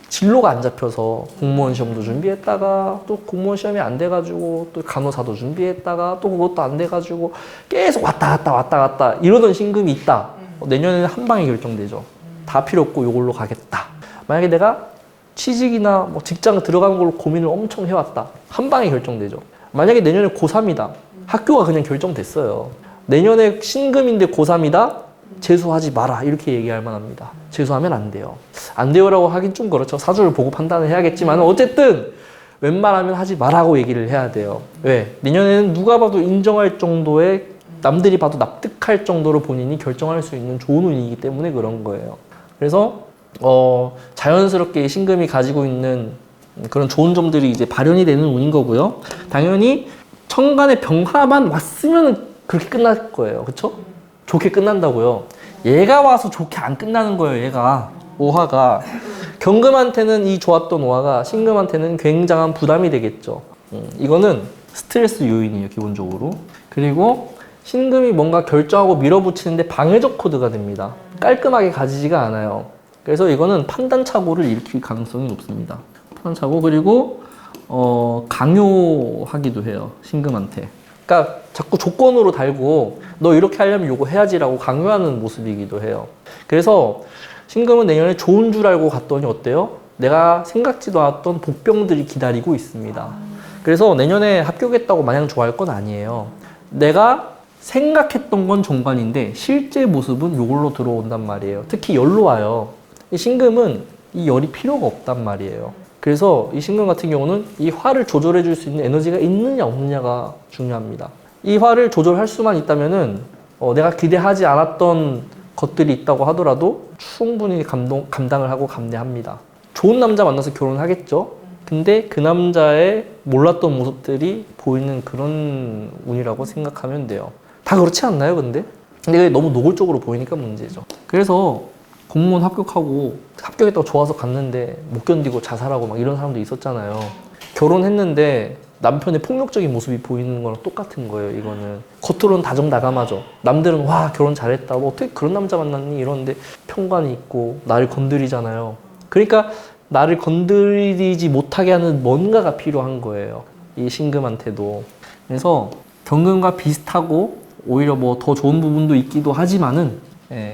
진로가 안 잡혀서 공무원 시험도 준비했다가 또 공무원 시험이 안 돼가지고 또 간호사도 준비했다가 또 그것도 안 돼가지고 계속 왔다 갔다 이러던 신금이 있다. 내년에는 한 방에 결정되죠. 다 필요 없고 이걸로 가겠다. 만약에 내가 취직이나 뭐 직장 들어가는 걸로 고민을 엄청 해왔다. 한 방에 결정되죠. 만약에 내년에 고3이다. 학교가 그냥 결정됐어요. 내년에 신금인데 고3이다. 재수하지 마라. 이렇게 얘기할 만합니다. 재수하면 안 돼요. 안 돼요라고 하긴 좀 그렇죠. 사주를 보고 판단을 해야겠지만 어쨌든 웬만하면 하지 말라고 얘기를 해야 돼요. 왜? 내년에는 누가 봐도 인정할 정도의 남들이 봐도 납득할 정도로 본인이 결정할 수 있는 좋은 운이기 때문에 그런 거예요. 그래서 자연스럽게 신금이 가지고 있는 그런 좋은 점들이 이제 발현이 되는 운인 거고요. 당연히 천간에 병화만 왔으면 그렇게 끝날 거예요. 그렇죠? 좋게 끝난다고요. 얘가 와서 좋게 안 끝나는 거예요. 얘가 오화가 경금한테는 이 좋았던 오화가 신금한테는 굉장한 부담이 되겠죠. 이거는 스트레스 요인이에요. 기본적으로. 그리고 신금이 뭔가 결정하고 밀어붙이는데 방해적 코드가 됩니다. 깔끔하게 가지지가 않아요. 그래서 이거는 판단착오를 일으킬 가능성이 높습니다. 판단착오. 그리고 강요하기도 해요. 신금한테. 그러니까 자꾸 조건으로 달고 너 이렇게 하려면 요거 해야지라고 강요하는 모습이기도 해요. 그래서 신금은 내년에 좋은 줄 알고 갔더니 어때요? 내가 생각지도 않았던 복병들이 기다리고 있습니다. 그래서 내년에 합격했다고 마냥 좋아할 건 아니에요. 내가 생각했던 건 정관인데 실제 모습은 요걸로 들어온단 말이에요. 특히 열로 와요. 이 신금은 이 열이 필요가 없단 말이에요. 그래서 이 신금 같은 경우는 이 화를 조절해 줄 수 있는 에너지가 있느냐 없느냐가 중요합니다. 이 화를 조절할 수만 있다면은 내가 기대하지 않았던 것들이 있다고 하더라도 충분히 감당을 하고 감내합니다. 좋은 남자 만나서 결혼하겠죠? 근데 그 남자의 몰랐던 모습들이 보이는 그런 운이라고 생각하면 돼요. 다 그렇지 않나요, 근데? 근데 그게 너무 노골적으로 보이니까 문제죠. 그래서 공무원 합격했다고 좋아서 갔는데 못 견디고 자살하고 막 이런 사람도 있었잖아요. 결혼했는데 남편의 폭력적인 모습이 보이는 거랑 똑같은 거예요, 이거는. 겉으로는 다정다감하죠. 남들은 와, 결혼 잘했다. 뭐 어떻게 그런 남자 만났니? 이러는데 편관이 있고 나를 건드리잖아요. 그러니까 나를 건드리지 못하게 하는 뭔가가 필요한 거예요. 이 신금한테도. 그래서 경금과 비슷하고 오히려 뭐 더 좋은 부분도 있기도 하지만은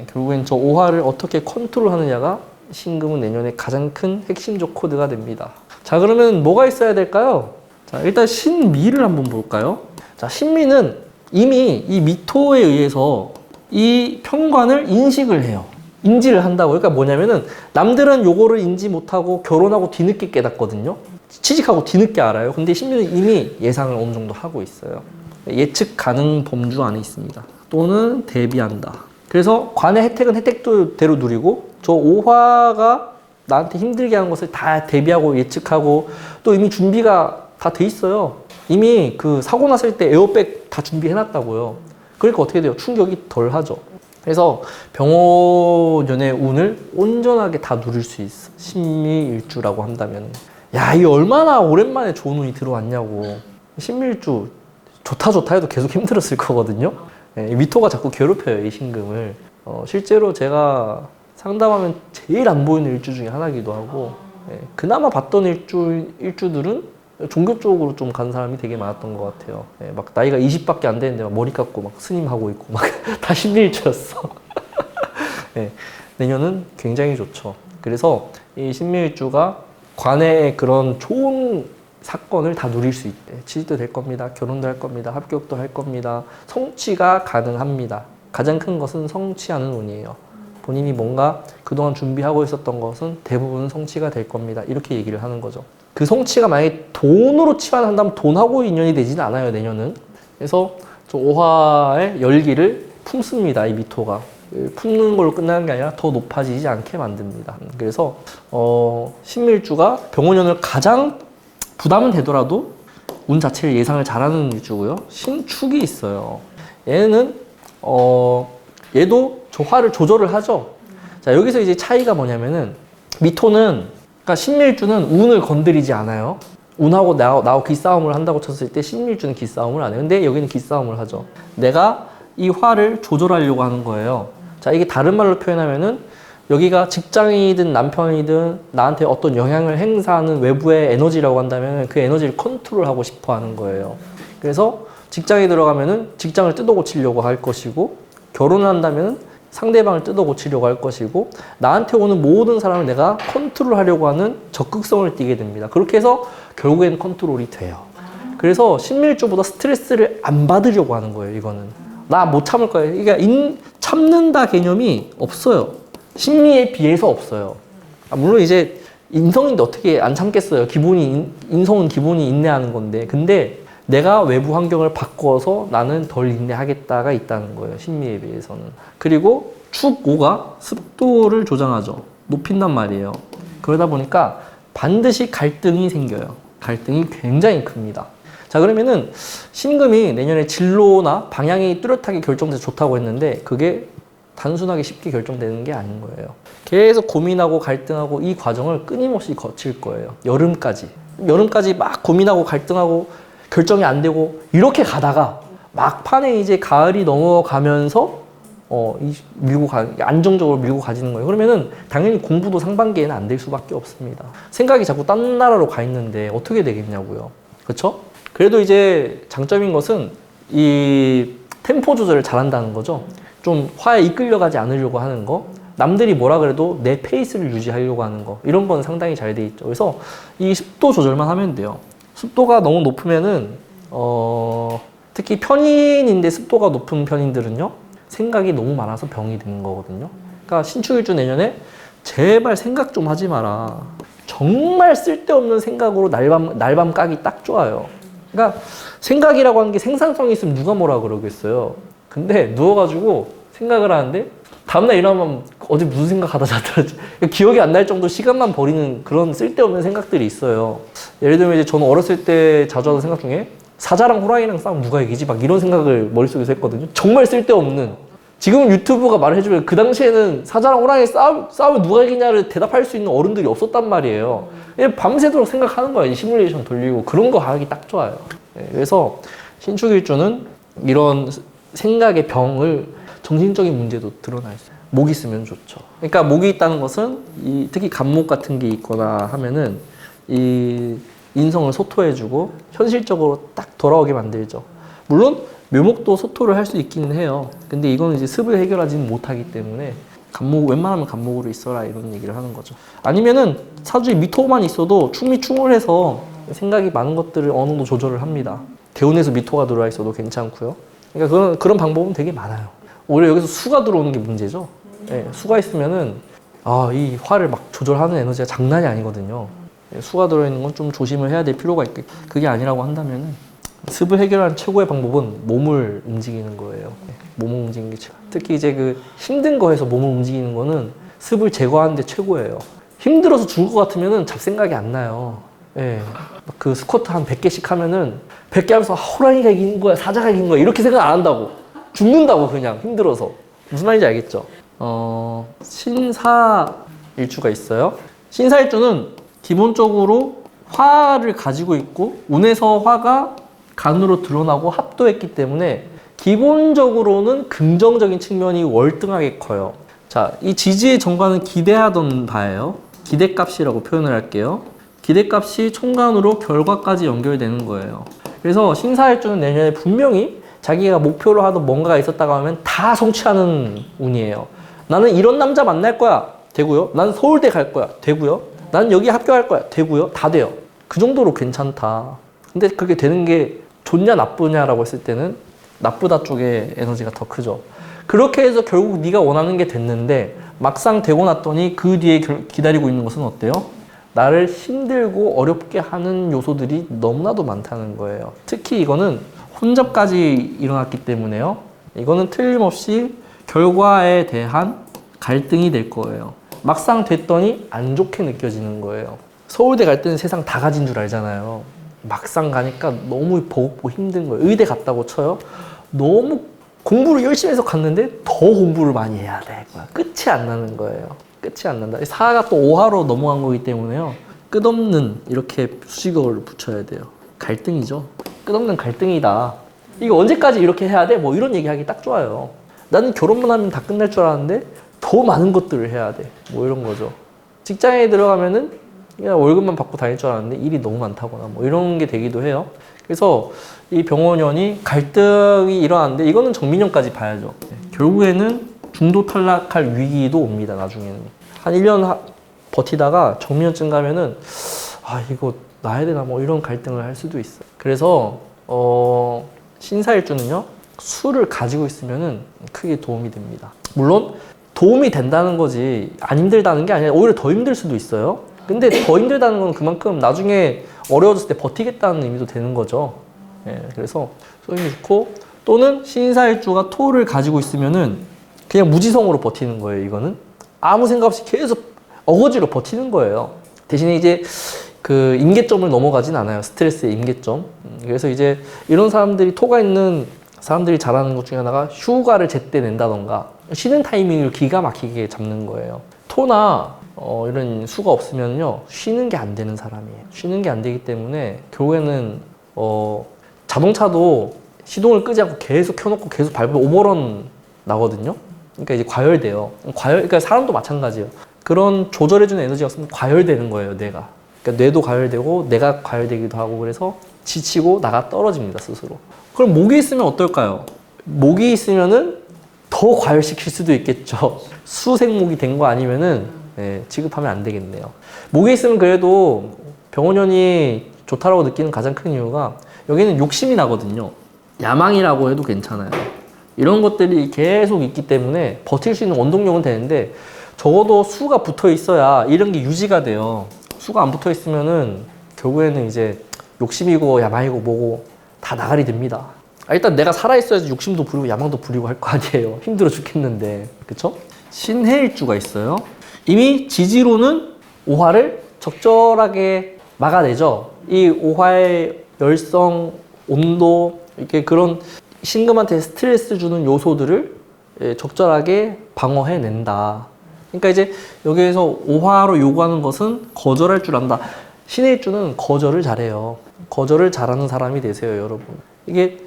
결국엔 저 오화를 어떻게 컨트롤하느냐가 신금은 내년에 가장 큰 핵심적 코드가 됩니다. 자, 그러면 뭐가 있어야 될까요? 자, 일단 신미를 한번 볼까요? 자, 신미는 이미 이 미토에 의해서 이 편관을 인식을 해요. 인지를 한다고. 그러니까 뭐냐면은 남들은 요거를 인지 못하고 결혼하고 뒤늦게 깨닫거든요. 취직하고 뒤늦게 알아요. 근데 신미는 이미 예상을 어느 정도 하고 있어요. 예측 가능 범주 안에 있습니다. 또는 대비한다. 그래서 관의 혜택은 혜택대로 누리고 저 오화가 나한테 힘들게 하는 것을 다 대비하고 예측하고 또 이미 준비가 다 돼 있어요. 이미 그 사고 났을 때 에어백 다 준비해놨다고요. 그러니까 어떻게 돼요? 충격이 덜 하죠. 그래서 병호년의 운을 온전하게 다 누릴 수 있어. 신미일주라고 한다면. 야, 이게 얼마나 오랜만에 좋은 운이 들어왔냐고. 신미일주 좋다 해도 계속 힘들었을 거거든요. 미토가 자꾸 괴롭혀요, 이 신금을. 실제로 제가 상담하면 제일 안 보이는 일주 중에 하나이기도 하고, 그나마 봤던 일주들은 종교 쪽으로 좀 간 사람이 되게 많았던 것 같아요. 막 나이가 20밖에 안 되는데 막 머리 깎고 막 스님하고 있고 막 다 신미일주였어. 내년은 굉장히 좋죠. 그래서 이 신미일주가 관의 그런 좋은 사건을 다 누릴 수 있대. 취직도 될 겁니다. 결혼도 할 겁니다. 합격도 할 겁니다. 성취가 가능합니다. 가장 큰 것은 성취하는 운이에요. 본인이 뭔가 그동안 준비하고 있었던 것은 대부분 성취가 될 겁니다. 이렇게 얘기를 하는 거죠. 그 성취가 만약에 돈으로 치환한다면 돈하고 인연이 되지는 않아요, 내년은. 그래서 저 오화의 열기를 품습니다, 이 미토가. 품는 걸로 끝나는 게 아니라 더 높아지지 않게 만듭니다. 그래서 신밀주가 병원년을 가장 부담은 되더라도 운 자체를 예상을 잘하는 일주고요. 신축이 있어요. 얘는 얘도 저 화를 조절을 하죠. 자, 여기서 이제 차이가 뭐냐면은 미토는 그러니까 신밀주는 운을 건드리지 않아요. 운하고 나하고 기싸움을 한다고 쳤을 때 신밀주는 기싸움을 안 해요. 근데 여기는 기싸움을 하죠. 내가 이 화를 조절하려고 하는 거예요. 자, 이게 다른 말로 표현하면은 여기가 직장이든 남편이든 나한테 어떤 영향을 행사하는 외부의 에너지라고 한다면 그 에너지를 컨트롤하고 싶어 하는 거예요. 그래서 직장에 들어가면은 직장을 뜯어고치려고 할 것이고, 결혼을 한다면 상대방을 뜯어고치려고 할 것이고, 나한테 오는 모든 사람을 내가 컨트롤하려고 하는 적극성을 띠게 됩니다. 그렇게 해서 결국에는 컨트롤이 돼요. 그래서 신밀주보다 스트레스를 안 받으려고 하는 거예요. 이거는 나 못 참을 거예요. 그러니까 참는다 개념이 없어요. 신미에 비해서 없어요. 물론 이제 인성인데 어떻게 안 참겠어요. 인성은 기본이 인내하는 건데, 근데 내가 외부 환경을 바꿔서 나는 덜 인내하겠다가 있다는 거예요. 신미에 비해서는. 그리고 축 5가 습도를 조장하죠. 높인단 말이에요. 그러다 보니까 반드시 갈등이 생겨요. 갈등이 굉장히 큽니다. 자, 그러면은 신금이 내년에 진로나 방향이 뚜렷하게 결정돼서 좋다고 했는데 그게 단순하게 쉽게 결정되는 게 아닌 거예요. 계속 고민하고 갈등하고 이 과정을 끊임없이 거칠 거예요. 여름까지 막 고민하고 갈등하고 결정이 안 되고 이렇게 가다가 막판에 이제 가을이 넘어가면서 안정적으로 밀고 가지는 거예요. 그러면은 당연히 공부도 상반기에는 안 될 수밖에 없습니다. 생각이 자꾸 딴 나라로 가 있는데 어떻게 되겠냐고요. 그렇죠? 그래도 이제 장점인 것은 이 템포 조절을 잘한다는 거죠. 좀 화에 이끌려가지 않으려고 하는 거, 남들이 뭐라 그래도 내 페이스를 유지하려고 하는 거, 이런 건 상당히 잘 돼 있죠. 그래서 이 습도 조절만 하면 돼요. 습도가 너무 높으면은 특히 편인인데 습도가 높은 편인들은요, 생각이 너무 많아서 병이 되는 거거든요. 그러니까 신축일주 내년에 제발 생각 좀 하지 마라. 정말 쓸데없는 생각으로 날밤 까기 딱 좋아요. 그러니까 생각이라고 하는 게 생산성이 있으면 누가 뭐라 그러겠어요. 근데 누워가지고 생각을 하는데 다음날 일어나면 어제 무슨 생각하다 자더라지. 기억이 안 날 정도 시간만 버리는 그런 쓸데없는 생각들이 있어요. 예를 들면 이제 저는 어렸을 때 자주 하던 생각 중에 사자랑 호랑이랑 싸우면 누가 이기지? 막 이런 생각을 머릿속에서 했거든요. 정말 쓸데없는. 지금은 유튜브가 말을 해주면 그 당시에는 사자랑 호랑이 싸우면 누가 이기냐를 대답할 수 있는 어른들이 없었단 말이에요. 그냥 밤새도록 생각하는 거예요. 시뮬레이션 돌리고. 그런 거 하기 딱 좋아요. 그래서 신축일주는 이런 생각의 병을, 정신적인 문제도 드러날 수 있어요. 목이 있으면 좋죠. 그러니까 목이 있다는 것은 특히 간목 같은 게 있거나 하면은 이 인성을 소토해주고 현실적으로 딱 돌아오게 만들죠. 물론 묘목도 소토를 할 수 있기는 해요. 근데 이거는 이제 습을 해결하지는 못하기 때문에 웬만하면 간목으로 있어라 이런 얘기를 하는 거죠. 아니면은 사주에 미토만 있어도 충미충을 해서 생각이 많은 것들을 어느 정도 조절을 합니다. 개운해서 미토가 들어와 있어도 괜찮고요. 그러니까 그런 방법은 되게 많아요. 오히려 여기서 수가 들어오는 게 문제죠. 네, 수가 있으면은 이 화를 막 조절하는 에너지가 장난이 아니거든요. 수가 들어있는 건 좀 조심을 해야 될 필요가 있고, 그게 아니라고 한다면은 습을 해결하는 최고의 방법은 몸을 움직이는 거예요. 몸을 움직이는 게 특히 이제 그 힘든 거에서 몸을 움직이는 거는 습을 제거하는 데 최고예요. 힘들어서 죽을 것 같으면은 잡생각이 안 나요. 예. 그 스쿼트 한 100개씩 하면은 100개 하면서 호랑이가 이긴 거야, 사자가 이긴 거야 이렇게 생각 안 한다고. 죽는다고 그냥 힘들어서. 무슨 말인지 알겠죠? 신사일주가 있어요. 신사일주는 기본적으로 화를 가지고 있고 운에서 화가 간으로 드러나고 합도했기 때문에 기본적으로는 긍정적인 측면이 월등하게 커요. 자, 이 지지의 정관은 기대하던 바예요. 기대값이라고 표현을 할게요. 기대값이 총간으로 결과까지 연결되는 거예요. 그래서 신사일주는 내년에 분명히 자기가 목표로 하던 뭔가가 있었다고 하면 다 성취하는 운이에요. 나는 이런 남자 만날 거야. 되고요. 나는 서울대 갈 거야. 되고요. 나는 여기 합격할 거야. 되고요. 다 돼요. 그 정도로 괜찮다. 근데 그렇게 되는 게 좋냐 나쁘냐라고 했을 때는 나쁘다 쪽의 에너지가 더 크죠. 그렇게 해서 결국 네가 원하는 게 됐는데 막상 되고 났더니 그 뒤에 기다리고 있는 것은 어때요? 나를 힘들고 어렵게 하는 요소들이 너무나도 많다는 거예요. 특히 이거는 혼잡까지 일어났기 때문에요. 이거는 틀림없이 결과에 대한 갈등이 될 거예요. 막상 됐더니 안 좋게 느껴지는 거예요. 서울대 갈 때는 세상 다 가진 줄 알잖아요. 막상 가니까 너무 버겁고 힘든 거예요. 의대 갔다고 쳐요. 너무 공부를 열심히 해서 갔는데 더 공부를 많이 해야 돼. 끝이 안 나는 거예요. 끝이 안 난다. 사가 또 오화로 넘어간 거기 때문에요. 끝없는 이렇게 수식어를 붙여야 돼요. 갈등이죠. 끝없는 갈등이다. 이거 언제까지 이렇게 해야 돼? 뭐 이런 얘기하기 딱 좋아요. 나는 결혼만 하면 다 끝날 줄 알았는데 더 많은 것들을 해야 돼. 뭐 이런 거죠. 직장에 들어가면은 그냥 월급만 받고 다닐 줄 알았는데 일이 너무 많다거나 뭐 이런 게 되기도 해요. 그래서 이 병원연이 갈등이 일어나는데 이거는 정민연까지 봐야죠. 결국에는 중도 탈락할 위기도 옵니다. 나중에는. 한 1년 버티다가 정민연쯤 가면은 아 이거 놔야 되나 뭐 이런 갈등을 할 수도 있어요. 그래서 신사일주는요. 술을 가지고 있으면은 크게 도움이 됩니다. 물론 도움이 된다는 거지 안 힘들다는 게 아니라 오히려 더 힘들 수도 있어요. 근데 더 힘들다는 건 그만큼 나중에 어려워졌을 때 버티겠다는 의미도 되는 거죠. 예, 그래서 소임이 좋고 또는 신사일주가 토를 가지고 있으면은 그냥 무지성으로 버티는 거예요. 이거는 아무 생각 없이 계속 어거지로 버티는 거예요. 대신에 이제 그 임계점을 넘어가진 않아요. 스트레스의 임계점. 그래서 이제 이런 사람들이 토가 있는 사람들이 잘하는 것 중에 하나가 휴가를 제때 낸다던가 쉬는 타이밍을 기가 막히게 잡는 거예요. 토나 이런 수가 없으면요 쉬는 게 안 되는 사람이에요. 쉬는 게 안 되기 때문에 결국에는 자동차도 시동을 끄지 않고 계속 켜놓고 계속 밟으면 오버런 나거든요. 그러니까 이제 과열돼요. 그러니까 사람도 마찬가지예요. 그런 조절해주는 에너지가 없으면 과열되는 거예요, 뇌가. 그러니까 뇌도 과열되고 내가 과열되기도 하고 그래서 지치고 나가 떨어집니다, 스스로. 그럼 목이 있으면 어떨까요? 목이 있으면은 더 과열시킬 수도 있겠죠. 수생목이 된 거 아니면은 취급하면 안 되겠네요. 목이 있으면 그래도 병원연이 좋다라고 느끼는 가장 큰 이유가 여기는 욕심이 나거든요. 야망이라고 해도 괜찮아요. 이런 것들이 계속 있기 때문에 버틸 수 있는 원동력은 되는데 적어도 수가 붙어 있어야 이런 게 유지가 돼요. 수가 안 붙어 있으면은 결국에는 이제 욕심이고 야망이고 뭐고 다 나가리 됩니다. 일단 내가 살아있어야지 욕심도 부리고 야망도 부리고 할 거 아니에요. 힘들어 죽겠는데. 그쵸? 신해일주가 있어요. 이미 지지로는 오화를 적절하게 막아내죠. 이 오화의 열성, 온도, 이렇게 그런 신금한테 스트레스 주는 요소들을 적절하게 방어해낸다. 그러니까 이제 여기에서 오화로 요구하는 것은 거절할 줄 안다. 신해일주는 거절을 잘해요. 거절을 잘하는 사람이 되세요, 여러분. 이게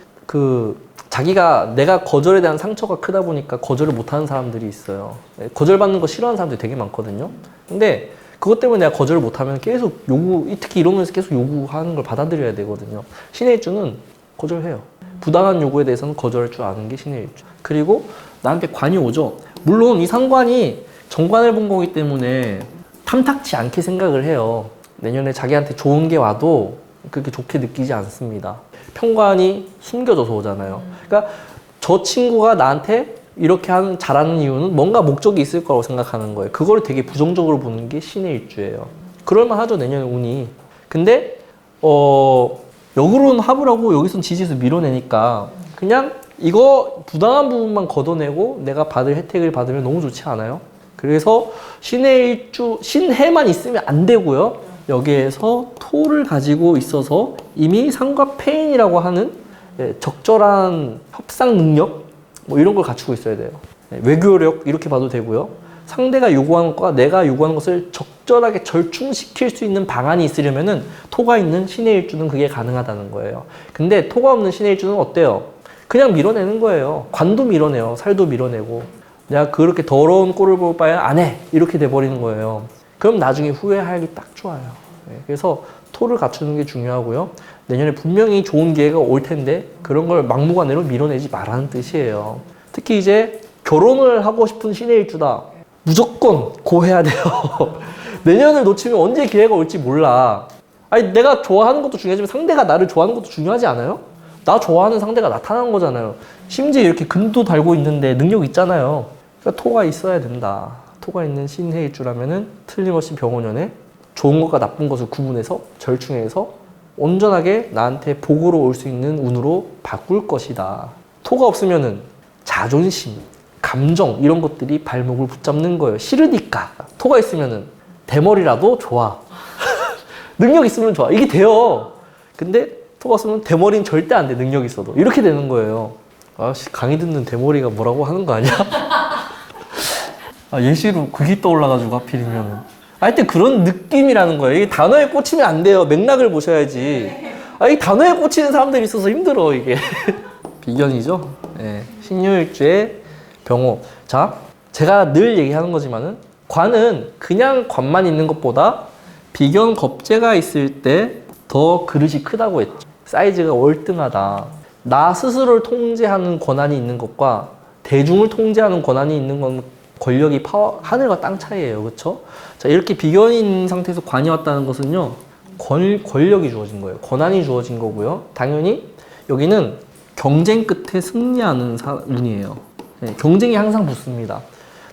자기가 내가 거절에 대한 상처가 크다 보니까 거절을 못하는 사람들이 있어요. 거절받는 거 싫어하는 사람들이 되게 많거든요. 근데 그것 때문에 내가 거절을 못하면 계속 특히 이러면서 계속 요구하는 걸 받아들여야 되거든요. 신해일주는 거절해요. 부당한 요구에 대해서는 거절할 줄 아는 게 신해일주. 그리고 나한테 관이 오죠. 물론 이 상관이 정관을 본 거기 때문에 탐탁치 않게 생각을 해요. 내년에 자기한테 좋은 게 와도 그렇게 좋게 느끼지 않습니다. 편관이 숨겨져서 오잖아요. 그러니까 저 친구가 나한테 이렇게 잘하는 이유는 뭔가 목적이 있을 거라고 생각하는 거예요. 그걸 되게 부정적으로 보는 게 신의 일주예요. 그럴만 하죠, 내년에 운이. 근데 역으로는 합을 하고 여기서는 지지에서 밀어내니까 그냥 이거 부당한 부분만 걷어내고 내가 받을 혜택을 받으면 너무 좋지 않아요? 그래서 신의 일주, 신해만 있으면 안 되고요. 여기에서 토를 가지고 있어서 이미 상과 패인이라고 하는 적절한 협상 능력 뭐 이런 걸 갖추고 있어야 돼요. 외교력 이렇게 봐도 되고요. 상대가 요구하는 것과 내가 요구하는 것을 적절하게 절충시킬 수 있는 방안이 있으려면은 토가 있는 신의 일주는 그게 가능하다는 거예요. 근데 토가 없는 신의 일주는 어때요? 그냥 밀어내는 거예요. 관도 밀어내요. 살도 밀어내고. 내가 그렇게 더러운 꼴을 볼 바에 안 해. 이렇게 돼버리는 거예요. 그럼 나중에 후회하기 딱 좋아요. 그래서 토를 갖추는 게 중요하고요. 내년에 분명히 좋은 기회가 올 텐데 그런 걸 막무가내로 밀어내지 말라는 뜻이에요. 특히 이제 결혼을 하고 싶은 신의 일주다. 무조건 고해야 돼요. 내년을 놓치면 언제 기회가 올지 몰라. 아니 내가 좋아하는 것도 중요하지만 상대가 나를 좋아하는 것도 중요하지 않아요? 나 좋아하는 상대가 나타나는 거잖아요. 심지어 이렇게 금도 달고 있는데 능력 있잖아요. 그러니까 토가 있어야 된다. 토가 있는 신의 일주라면은 틀림없이 병원연에 좋은 것과 나쁜 것을 구분해서 절충해서 온전하게 나한테 복으로 올 수 있는 운으로 바꿀 것이다. 토가 없으면은 자존심, 감정 이런 것들이 발목을 붙잡는 거예요. 싫으니까. 토가 있으면은 대머리라도 좋아. 능력 있으면 좋아. 이게 돼요. 근데 토가 없으면 대머리는 절대 안 돼. 능력 있어도. 이렇게 되는 거예요. 아씨 강의 듣는 대머리가 뭐라고 하는 거 아니야? 아, 예시로 그게 떠올라가지고 하필이면은. 하여튼 그런 느낌이라는 거예요. 이게 단어에 꽂히면 안 돼요. 맥락을 보셔야지. 아, 이 단어에 꽂히는 사람들이 있어서 힘들어, 이게. 비견이죠. 네. 신유일주의 병호. 자, 제가 늘 얘기하는 거지만은, 관은 그냥 관만 있는 것보다 비견 겁재가 있을 때 더 그릇이 크다고 했죠. 사이즈가 월등하다. 나 스스로를 통제하는 권한이 있는 것과 대중을 통제하는 권한이 있는 건 권력이 하늘과 땅 차이예요. 그렇죠? 자, 이렇게 비견이 있는 상태에서 관이 왔다는 것은요. 권력이 주어진 거예요. 권한이 주어진 거고요. 당연히 여기는 경쟁 끝에 승리하는 운이에요. 네, 경쟁이 항상 붙습니다.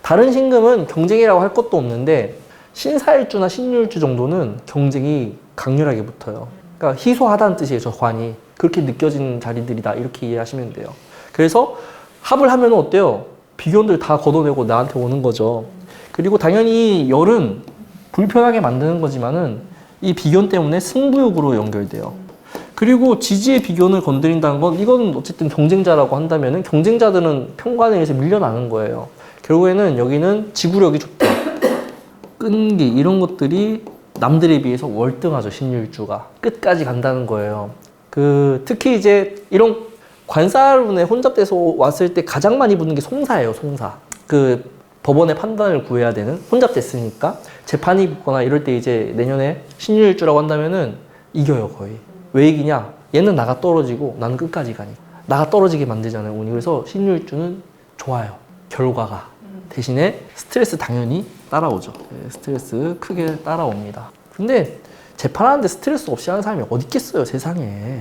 다른 신금은 경쟁이라고 할 것도 없는데 신사일주나 신유일주 정도는 경쟁이 강렬하게 붙어요. 그러니까 희소하다는 뜻이에요. 저 관이. 그렇게 느껴지는 자리들이다. 이렇게 이해하시면 돼요. 그래서 합을 하면 어때요? 비견들 다 걷어내고 나한테 오는 거죠. 그리고 당연히 열은 불편하게 만드는 거지만은 이 비견 때문에 승부욕으로 연결돼요. 그리고 지지의 비견을 건드린다는 건 이건 어쨌든 경쟁자라고 한다면은 경쟁자들은 평관에 의해서 밀려나는 거예요. 결국에는 여기는 지구력이 좋다. 끈기 이런 것들이 남들에 비해서 월등하죠. 신유일주가 끝까지 간다는 거예요. 특히 이제 이런 관사운에 혼잡돼서 왔을 때 가장 많이 붙는 게 송사예요. 송사. 법원의 판단을 구해야 되는 혼잡됐으니까 재판이 붙거나 이럴 때 이제 내년에 신유일주라고 한다면은 이겨요 거의. 왜 이기냐? 얘는 나가 떨어지고 나는 끝까지 가니까. 나가 떨어지게 만들잖아요 운이. 그래서 신유일주는 좋아요. 결과가. 대신에 스트레스 당연히 따라오죠. 네, 스트레스 크게 따라옵니다. 근데 재판하는데 스트레스 없이 하는 사람이 어디 있겠어요 세상에.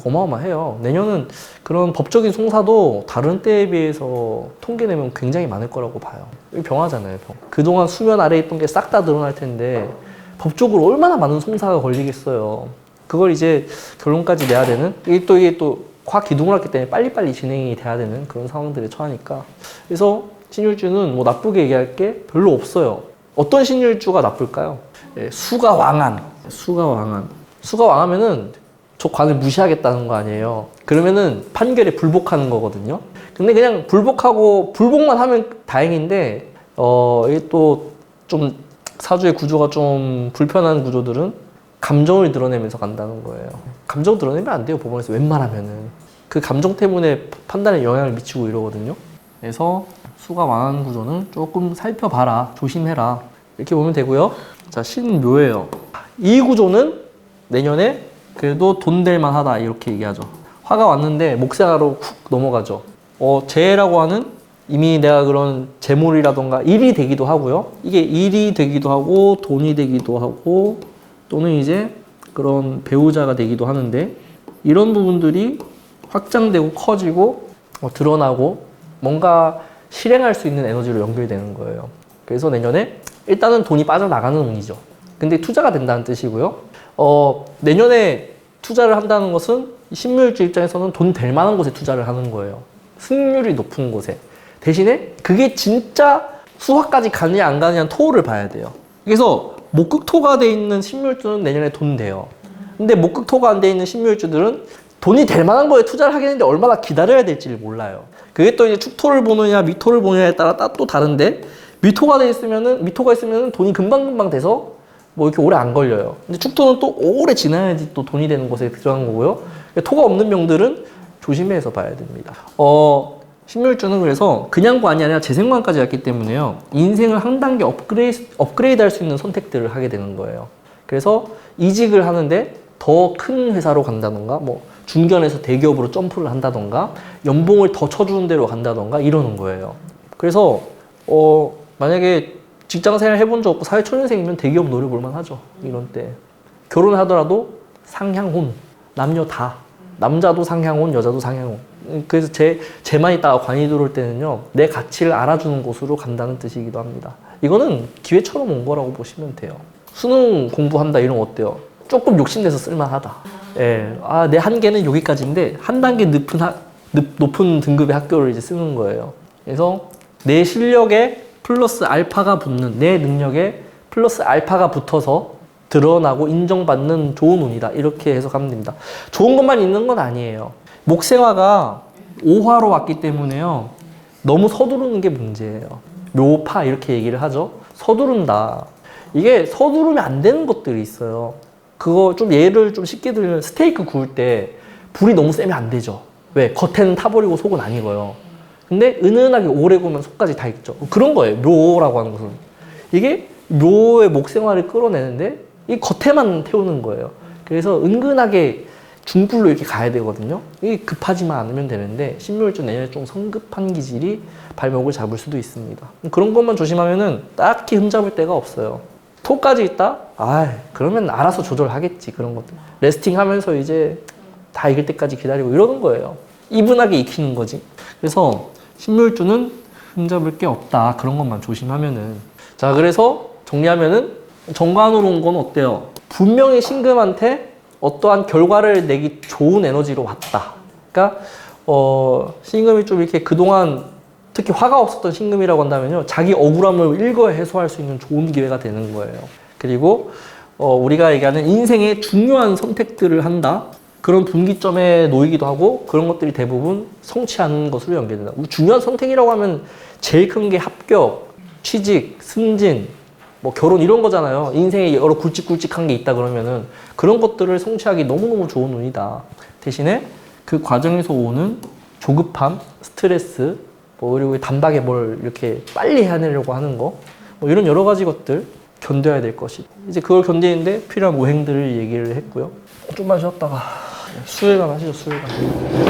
어마어마해요. 내년은 그런 법적인 송사도 다른 때에 비해서 통계 내면 굉장히 많을 거라고 봐요. 병하잖아요, 병. 그동안 수면 아래에 있던 게 싹 다 드러날 텐데 법적으로 얼마나 많은 송사가 걸리겠어요. 그걸 이제 결론까지 내야 되는 이게 또 과기둥을 했기 때문에 빨리빨리 진행이 돼야 되는 그런 상황들에 처하니까. 그래서 신율주는 뭐 나쁘게 얘기할 게 별로 없어요. 어떤 신율주가 나쁠까요? 수가 왕한. 수가 왕하면은 저 관을 무시하겠다는 거 아니에요. 그러면은 판결에 불복하는 거거든요. 근데 그냥 불복만 하면 다행인데, 이게 또 좀 사주의 구조가 좀 불편한 구조들은 감정을 드러내면서 간다는 거예요. 감정 드러내면 안 돼요, 법원에서 웬만하면은. 그 감정 때문에 판단에 영향을 미치고 이러거든요. 그래서 수가 왕하는 구조는 조금 살펴봐라, 조심해라. 이렇게 보면 되고요. 자, 신묘예요. 이 구조는 내년에 그래도 돈 될 만하다 이렇게 얘기하죠. 화가 왔는데 목생화로 훅 넘어가죠. 재해라고 하는 이미 내가 그런 재물이라던가 일이 되기도 하고요. 이게 일이 되기도 하고 돈이 되기도 하고 또는 이제 그런 배우자가 되기도 하는데 이런 부분들이 확장되고 커지고 드러나고 뭔가 실행할 수 있는 에너지로 연결되는 거예요. 그래서 내년에 일단은 돈이 빠져나가는 운이죠. 근데 투자가 된다는 뜻이고요. 내년에 투자를 한다는 것은 신묘일주 입장에서는 돈 될 만한 곳에 투자를 하는 거예요. 승률이 높은 곳에. 대신에 그게 진짜 수화까지 가느냐 안 가느냐는 토를 봐야 돼요. 그래서 목극토가 돼 있는 신묘일주는 내년에 돈 돼요. 근데 목극토가 안 돼 있는 신묘일주들은 돈이 될 만한 거에 투자를 하겠는데 얼마나 기다려야 될지를 몰라요. 그게 또 이제 축토를 보느냐 미토를 보느냐에 따라 또 다른데 미토가 있으면은 돈이 금방금방 돼서 뭐 이렇게 오래 안 걸려요. 근데 축토는 또 오래 지나야지 또 돈이 되는 곳에 들어간 거고요. 토가 없는 병들은 조심해서 봐야 됩니다. 신묘일주는 그래서 그냥 관이 아니라 재생관까지 왔기 때문에요. 인생을 한 단계 업그레이드 할 수 있는 선택들을 하게 되는 거예요. 그래서 이직을 하는데 더 큰 회사로 간다던가 뭐 중견에서 대기업으로 점프를 한다던가 연봉을 더 쳐주는 데로 간다던가 이러는 거예요. 그래서 만약에 직장생활 해본 적 없고 사회초년생이면 대기업 노려볼만 하죠. 이런 때. 결혼하더라도 상향혼. 남녀 다. 남자도 상향혼, 여자도 상향혼. 그래서 쟤만 있다가 관이 들어올 때는요. 내 가치를 알아주는 곳으로 간다는 뜻이기도 합니다. 이거는 기회처럼 온 거라고 보시면 돼요. 수능 공부한다 이런 거 어때요? 조금 욕심내서 쓸만하다. 예. 내 한계는 여기까지인데 한 단계 높은 등급의 학교를 이제 쓰는 거예요. 그래서 내 실력에 플러스 알파가 붙는 내 능력에 플러스 알파가 붙어서 드러나고 인정받는 좋은 운이다. 이렇게 해석하면 됩니다. 좋은 것만 있는 건 아니에요. 목생화가 5화로 왔기 때문에요. 너무 서두르는 게 문제예요. 묘파 이렇게 얘기를 하죠. 서두른다. 이게 서두르면 안 되는 것들이 있어요. 그거 좀 예를 좀 쉽게 들면 스테이크 구울 때 불이 너무 세면 안 되죠. 왜? 겉에는 타버리고 속은 안 익어요. 근데 은은하게 오래 구우면 속까지 다 익죠. 그런 거예요. 묘라고 하는 것은. 이게 묘의 목생활을 끌어내는데 이 겉에만 태우는 거예요. 그래서 은근하게 중불로 이렇게 가야 되거든요. 이게 급하지만 않으면 되는데 신묘일주 내년에 좀 성급한 기질이 발목을 잡을 수도 있습니다. 그런 것만 조심하면은 딱히 흠잡을 데가 없어요. 토까지 있다? 그러면 알아서 조절하겠지. 그런 것들. 레스팅하면서 이제 다 익을 때까지 기다리고 이러는 거예요. 이분하게 익히는 거지. 그래서 신묘일주는 흠잡을 게 없다. 그런 것만 조심하면은. 자, 그래서 정리하면은 정관으로 온 건 어때요? 분명히 신금한테 어떠한 결과를 내기 좋은 에너지로 왔다. 그러니까 신금이 좀 이렇게 그동안 특히 화가 없었던 신금이라고 한다면요, 자기 억울함을 일거에 해소할 수 있는 좋은 기회가 되는 거예요. 그리고 우리가 얘기하는 인생의 중요한 선택들을 한다. 그런 분기점에 놓이기도 하고 그런 것들이 대부분 성취하는 것으로 연결된다. 중요한 선택이라고 하면 제일 큰 게 합격, 취직, 승진, 뭐 결혼 이런 거잖아요. 인생에 여러 굵직굵직한 게 있다 그러면은 그런 것들을 성취하기 너무너무 좋은 운이다. 대신에 그 과정에서 오는 조급함, 스트레스, 뭐 그리고 단박에 뭘 이렇게 빨리 해내려고 하는 거, 뭐 이런 여러 가지 것들 견뎌야 될 것이. 이제 그걸 견디는데 필요한 오행들을 얘기를 했고요. 좀만 쉬었다가 수혈관 하시죠, 수혈관.